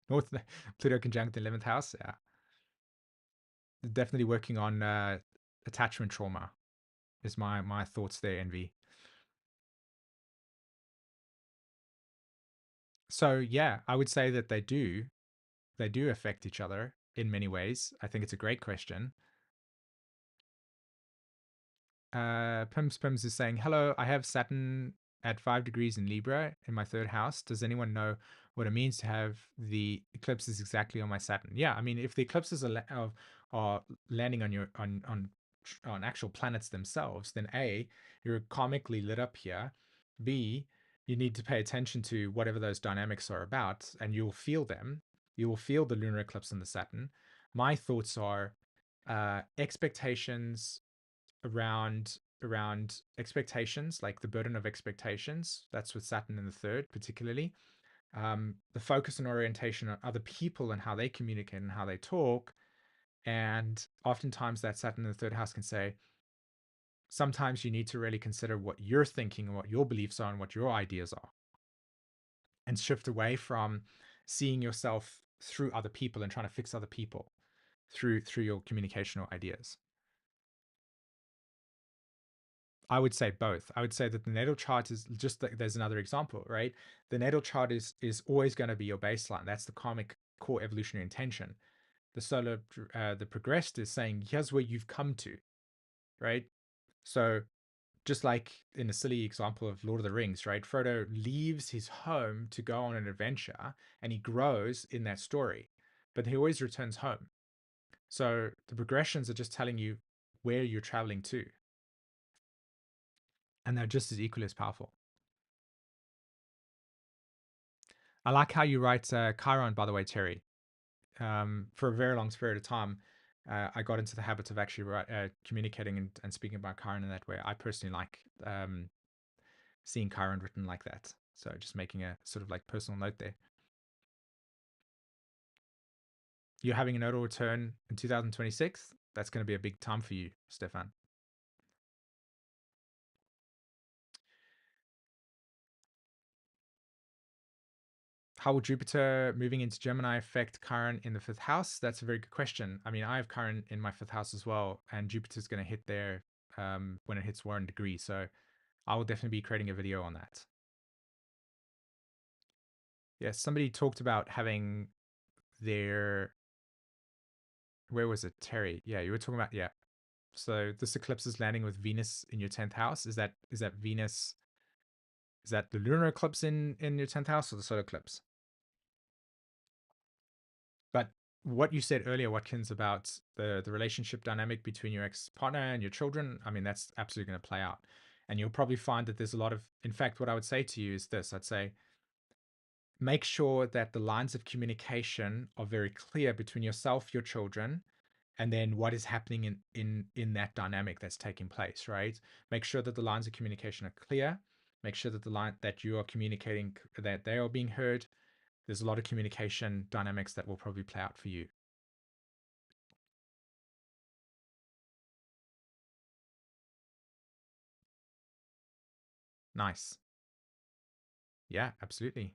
North Pluto conjunct 11th house. Yeah. Definitely working on attachment trauma is my thoughts there, Envy. So yeah, I would say that they do affect each other in many ways. I think it's a great question. Pims is saying, "Hello, I have Saturn at 5 degrees in Libra in my third house. Does anyone know what it means to have the eclipses exactly on my Saturn?" Yeah, I mean, if the eclipses are landing on your on actual planets themselves, then A, you're karmically lit up here. B, you need to pay attention to whatever those dynamics are about, and you'll feel them. You will feel the lunar eclipse on the Saturn. My thoughts are expectations around expectations, like the burden of expectations. That's with Saturn in the third, particularly. The focus and orientation on other people and how they communicate and how they talk. And oftentimes that Saturn in the third house can say, sometimes you need to really consider what you're thinking and what your beliefs are and what your ideas are, and shift away from seeing yourself through other people and trying to fix other people through your communication or ideas. I would say both. I would say that the natal chart is just there's another example, right? The natal chart is always going to be your baseline. That's the karmic core evolutionary intention. The solar, the progressed is saying, here's where you've come to, right? So just like in a silly example of Lord of the Rings, right? Frodo leaves his home to go on an adventure and he grows in that story, but he always returns home. So the progressions are just telling you where you're traveling to, and they're just as equally as powerful. I like how you write Chiron, by the way, Terry. For a very long period of time, I got into the habit of actually communicating and speaking about Chiron in that way. I personally like seeing Chiron written like that. So just making a sort of like personal note there. You're having a nodal return in 2026. That's going to be a big time for you, Stefan. How will Jupiter moving into Gemini affect Chiron in the fifth house? That's a very good question. I mean, I have Chiron in my fifth house as well, and Jupiter's going to hit there when it hits 1 degree. So I will definitely be creating a video on that. Yes, somebody talked about having their, where was it, Terry? Yeah, you were talking about, yeah. So this eclipse is landing with Venus in your 10th house. Is that Venus? Is that the lunar eclipse in your 10th house or the solar eclipse? But what you said earlier, Watkins, about the relationship dynamic between your ex partner and your children, I mean, that's absolutely going to play out. And you'll probably find that there's a lot of, in fact, what I would say to you is this: I'd say, make sure that the lines of communication are very clear between yourself, your children, and then what is happening in that dynamic that's taking place, right? Make sure that the lines of communication are clear. Make sure that the line that you are communicating, that they are being heard. There's a lot of communication dynamics that will probably play out for you. Nice. Yeah, absolutely.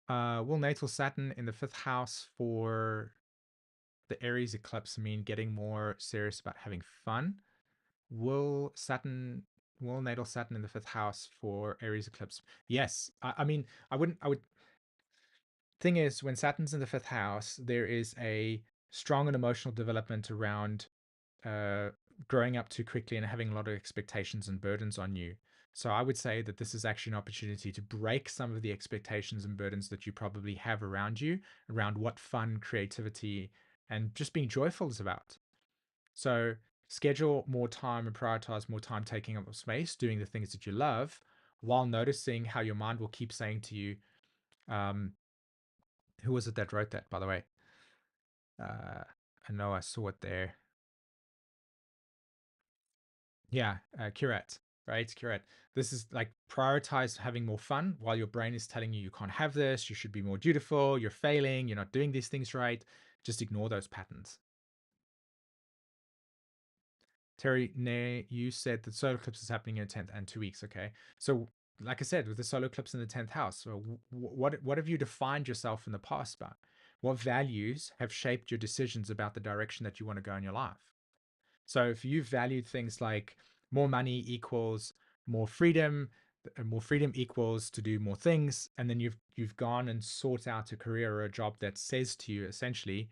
Will natal Saturn in the fifth house for the Aries eclipse mean getting more serious about having fun? Will Saturn, will natal Saturn in the fifth house for Aries eclipse? Yes. I mean, I would, thing is, when Saturn's in the fifth house, there is a strong and emotional development around uh, growing up too quickly and having a lot of expectations and burdens on you. So I would say that this is actually an opportunity to break some of the expectations and burdens that you probably have around you, around what fun, creativity, and just being joyful is about. So schedule more time and prioritize more time taking up space, doing the things that you love, while noticing how your mind will keep saying to you, um, who was it that wrote that, by the way? I know I saw it there. Yeah, curate, right? Curate. This is like prioritize having more fun while your brain is telling you you can't have this, you should be more dutiful, you're failing, you're not doing these things right. Just ignore those patterns. Terry, Nay, you said that solar eclipse is happening in the 10th and 2 weeks. Okay. So, like I said, with the solar eclipse in the 10th house, so what have you defined yourself in the past by? What values have shaped your decisions about the direction that you want to go in your life? So if you valued things like more money equals more freedom equals to do more things, and then you've gone and sought out a career or a job that says to you essentially,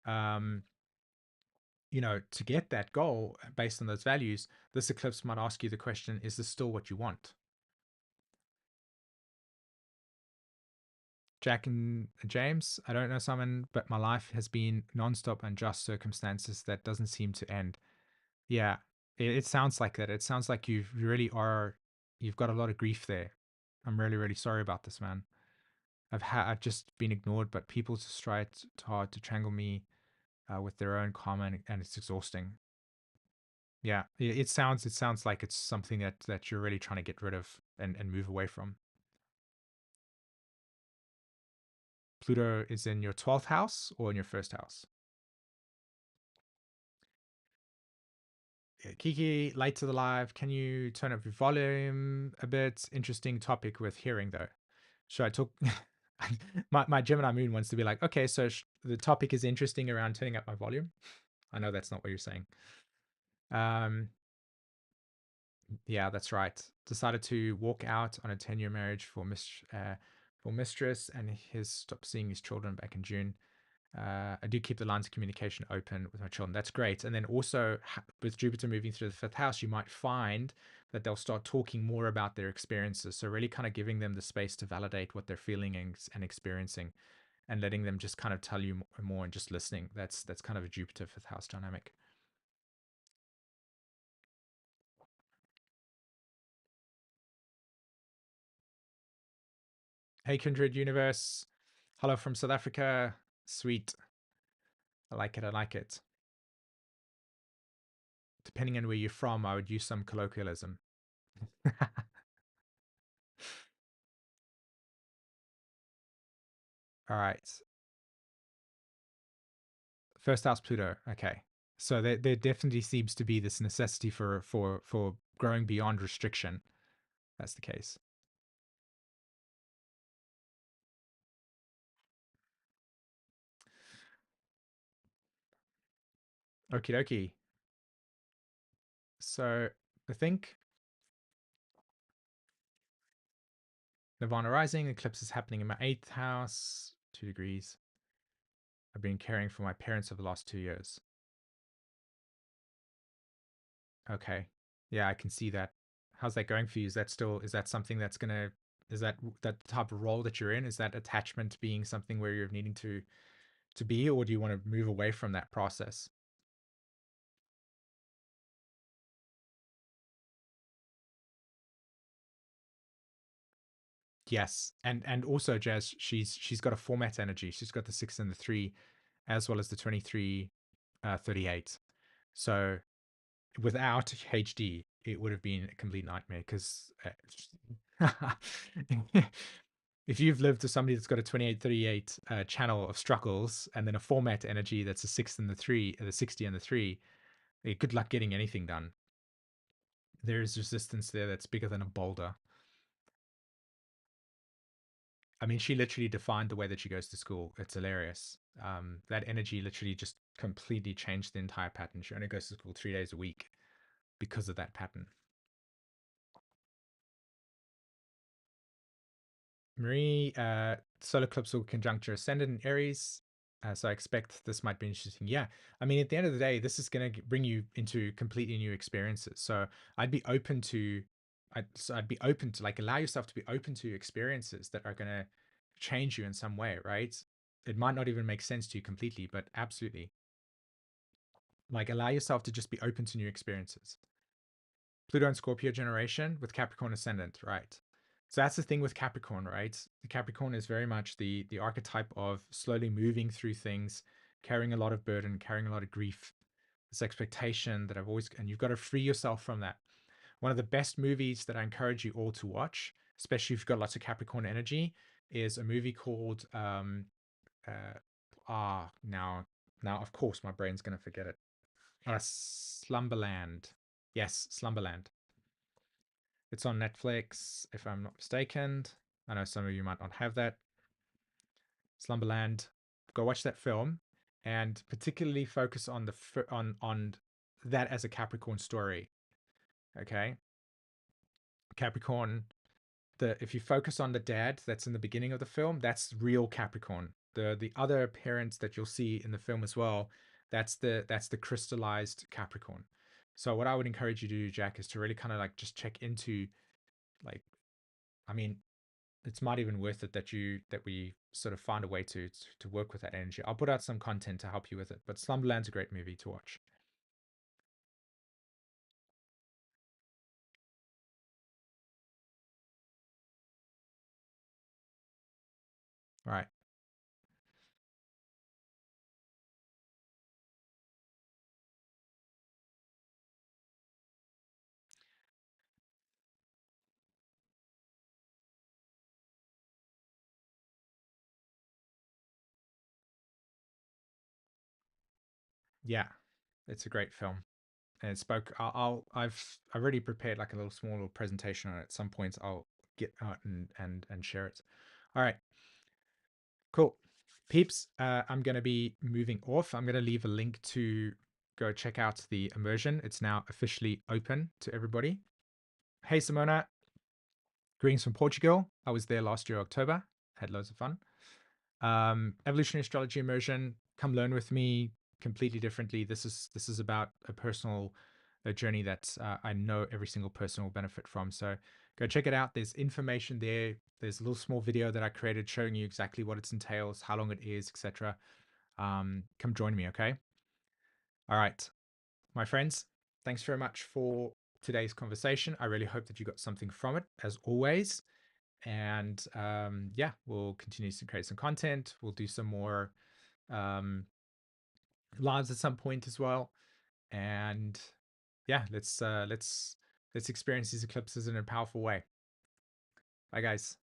um, to get that goal based on those values, this eclipse might ask you the question: is this still what you want? Jack and James, I don't know someone, but my life has been nonstop unjust circumstances that doesn't seem to end. Yeah, it sounds like that. It sounds like you really are. You've got a lot of grief there. I'm really, really sorry about this, man. I've just been ignored, but people just try hard to strangle me with their own karma, and it's exhausting. Yeah, it sounds like it's something that you're really trying to get rid of and move away from. Pluto is in your 12th house or in your first house. Kiki, late to the live. Can you turn up your volume a bit? Interesting topic with hearing though. Should I talk? my Gemini moon wants to be like, okay, so the topic is interesting around turning up my volume. I know that's not what you're saying. Um, yeah, that's right. Decided to walk out on a 10-year marriage for mistress, and his stopped seeing his children back in June. I do keep the lines of communication open with my children. That's great. And then also with Jupiter moving through the fifth house, you might find that they'll start talking more about their experiences. So really kind of giving them the space to validate what they're feeling and experiencing, and letting them just kind of tell you more and just listening. That's kind of a Jupiter fifth house dynamic. Hey, Kindred Universe. Hello from South Africa. Sweet. I like it. I like it. Depending on where you're from, I would use some colloquialism. All right. First house Pluto. Okay. So there definitely seems to be this necessity for growing beyond restriction. That's the case. Okie dokie. So I think Nirvana rising, eclipse is happening in my eighth house, 2 degrees. I've been caring for my parents over the last 2 years. Okay. Yeah, I can see that. How's that going for you? Is that something that's gonna, is that the type of role that you're in? Is that attachment being something where you're needing to be, or do you want to move away from that process? Yes, and also Jazz, she's got a format energy. She's got the 6 and the 3, as well as the 23, 38. So without HD, it would have been a complete nightmare because if you've lived with somebody that's got a 2838 channel of struggles and then a format energy that's a 6 and the 3, the 60 and the 3, good luck getting anything done. There is resistance there that's bigger than a boulder. I mean, she literally defined the way that she goes to school. It's hilarious. That energy literally just completely changed the entire pattern. She only goes to school 3 days a week because of that pattern. Marie, solar eclipse will conjuncture ascendant in Aries. So I expect this might be interesting. Yeah. I mean, at the end of the day, this is going to bring you into completely new experiences. So I'd be open to, I'd be open to like allow yourself to be open to experiences that are going to change you in some way, right? It might not even make sense to you completely, but absolutely. Like allow yourself to just be open to new experiences. Pluto and Scorpio generation with Capricorn ascendant, right? So that's the thing with Capricorn, right? The Capricorn is very much the archetype of slowly moving through things, carrying a lot of burden, carrying a lot of grief, this expectation that I've always, and you've got to free yourself from that. One of the best movies that I encourage you all to watch, especially if you've got lots of Capricorn energy, is a movie called now of course my brain's gonna forget it. Slumberland. Yes, Slumberland. It's on Netflix, if I'm not mistaken. I know some of you might not have that. Slumberland. Go watch that film, and particularly focus on on that as a Capricorn story. Okay, Capricorn. If you focus on the dad that's in the beginning of the film, that's real Capricorn. The other parents that you'll see in the film as well, that's the crystallized Capricorn. So what I would encourage you to do, Jack, is to really kind of like just check into like, I mean, it's not even worth it that we sort of find a way to work with that energy. I'll put out some content to help you with it. But Slumberland's a great movie to watch. All right. Yeah, it's a great film. And it spoke. I've already prepared like a little small little presentation on it. At some points, I'll get out and share it. All right, cool, peeps. I'm gonna be moving off. I'm gonna leave a link to go check out the immersion. It's now officially open to everybody. Hey, Simona, greetings from Portugal. I was there last year, October. Had loads of fun. Evolutionary astrology immersion. Come learn with me completely differently. This is about a personal journey that I know every single person will benefit from. So go check it out. There's information there. There's a little small video that I created showing you exactly what it entails, how long it is, etc. Come join me, okay? All right, my friends. Thanks very much for today's conversation. I really hope that you got something from it, as always. And yeah, we'll continue to create some content. We'll do some more um, lives at some point as well. And yeah, let's experience these eclipses in a powerful way. Bye, guys.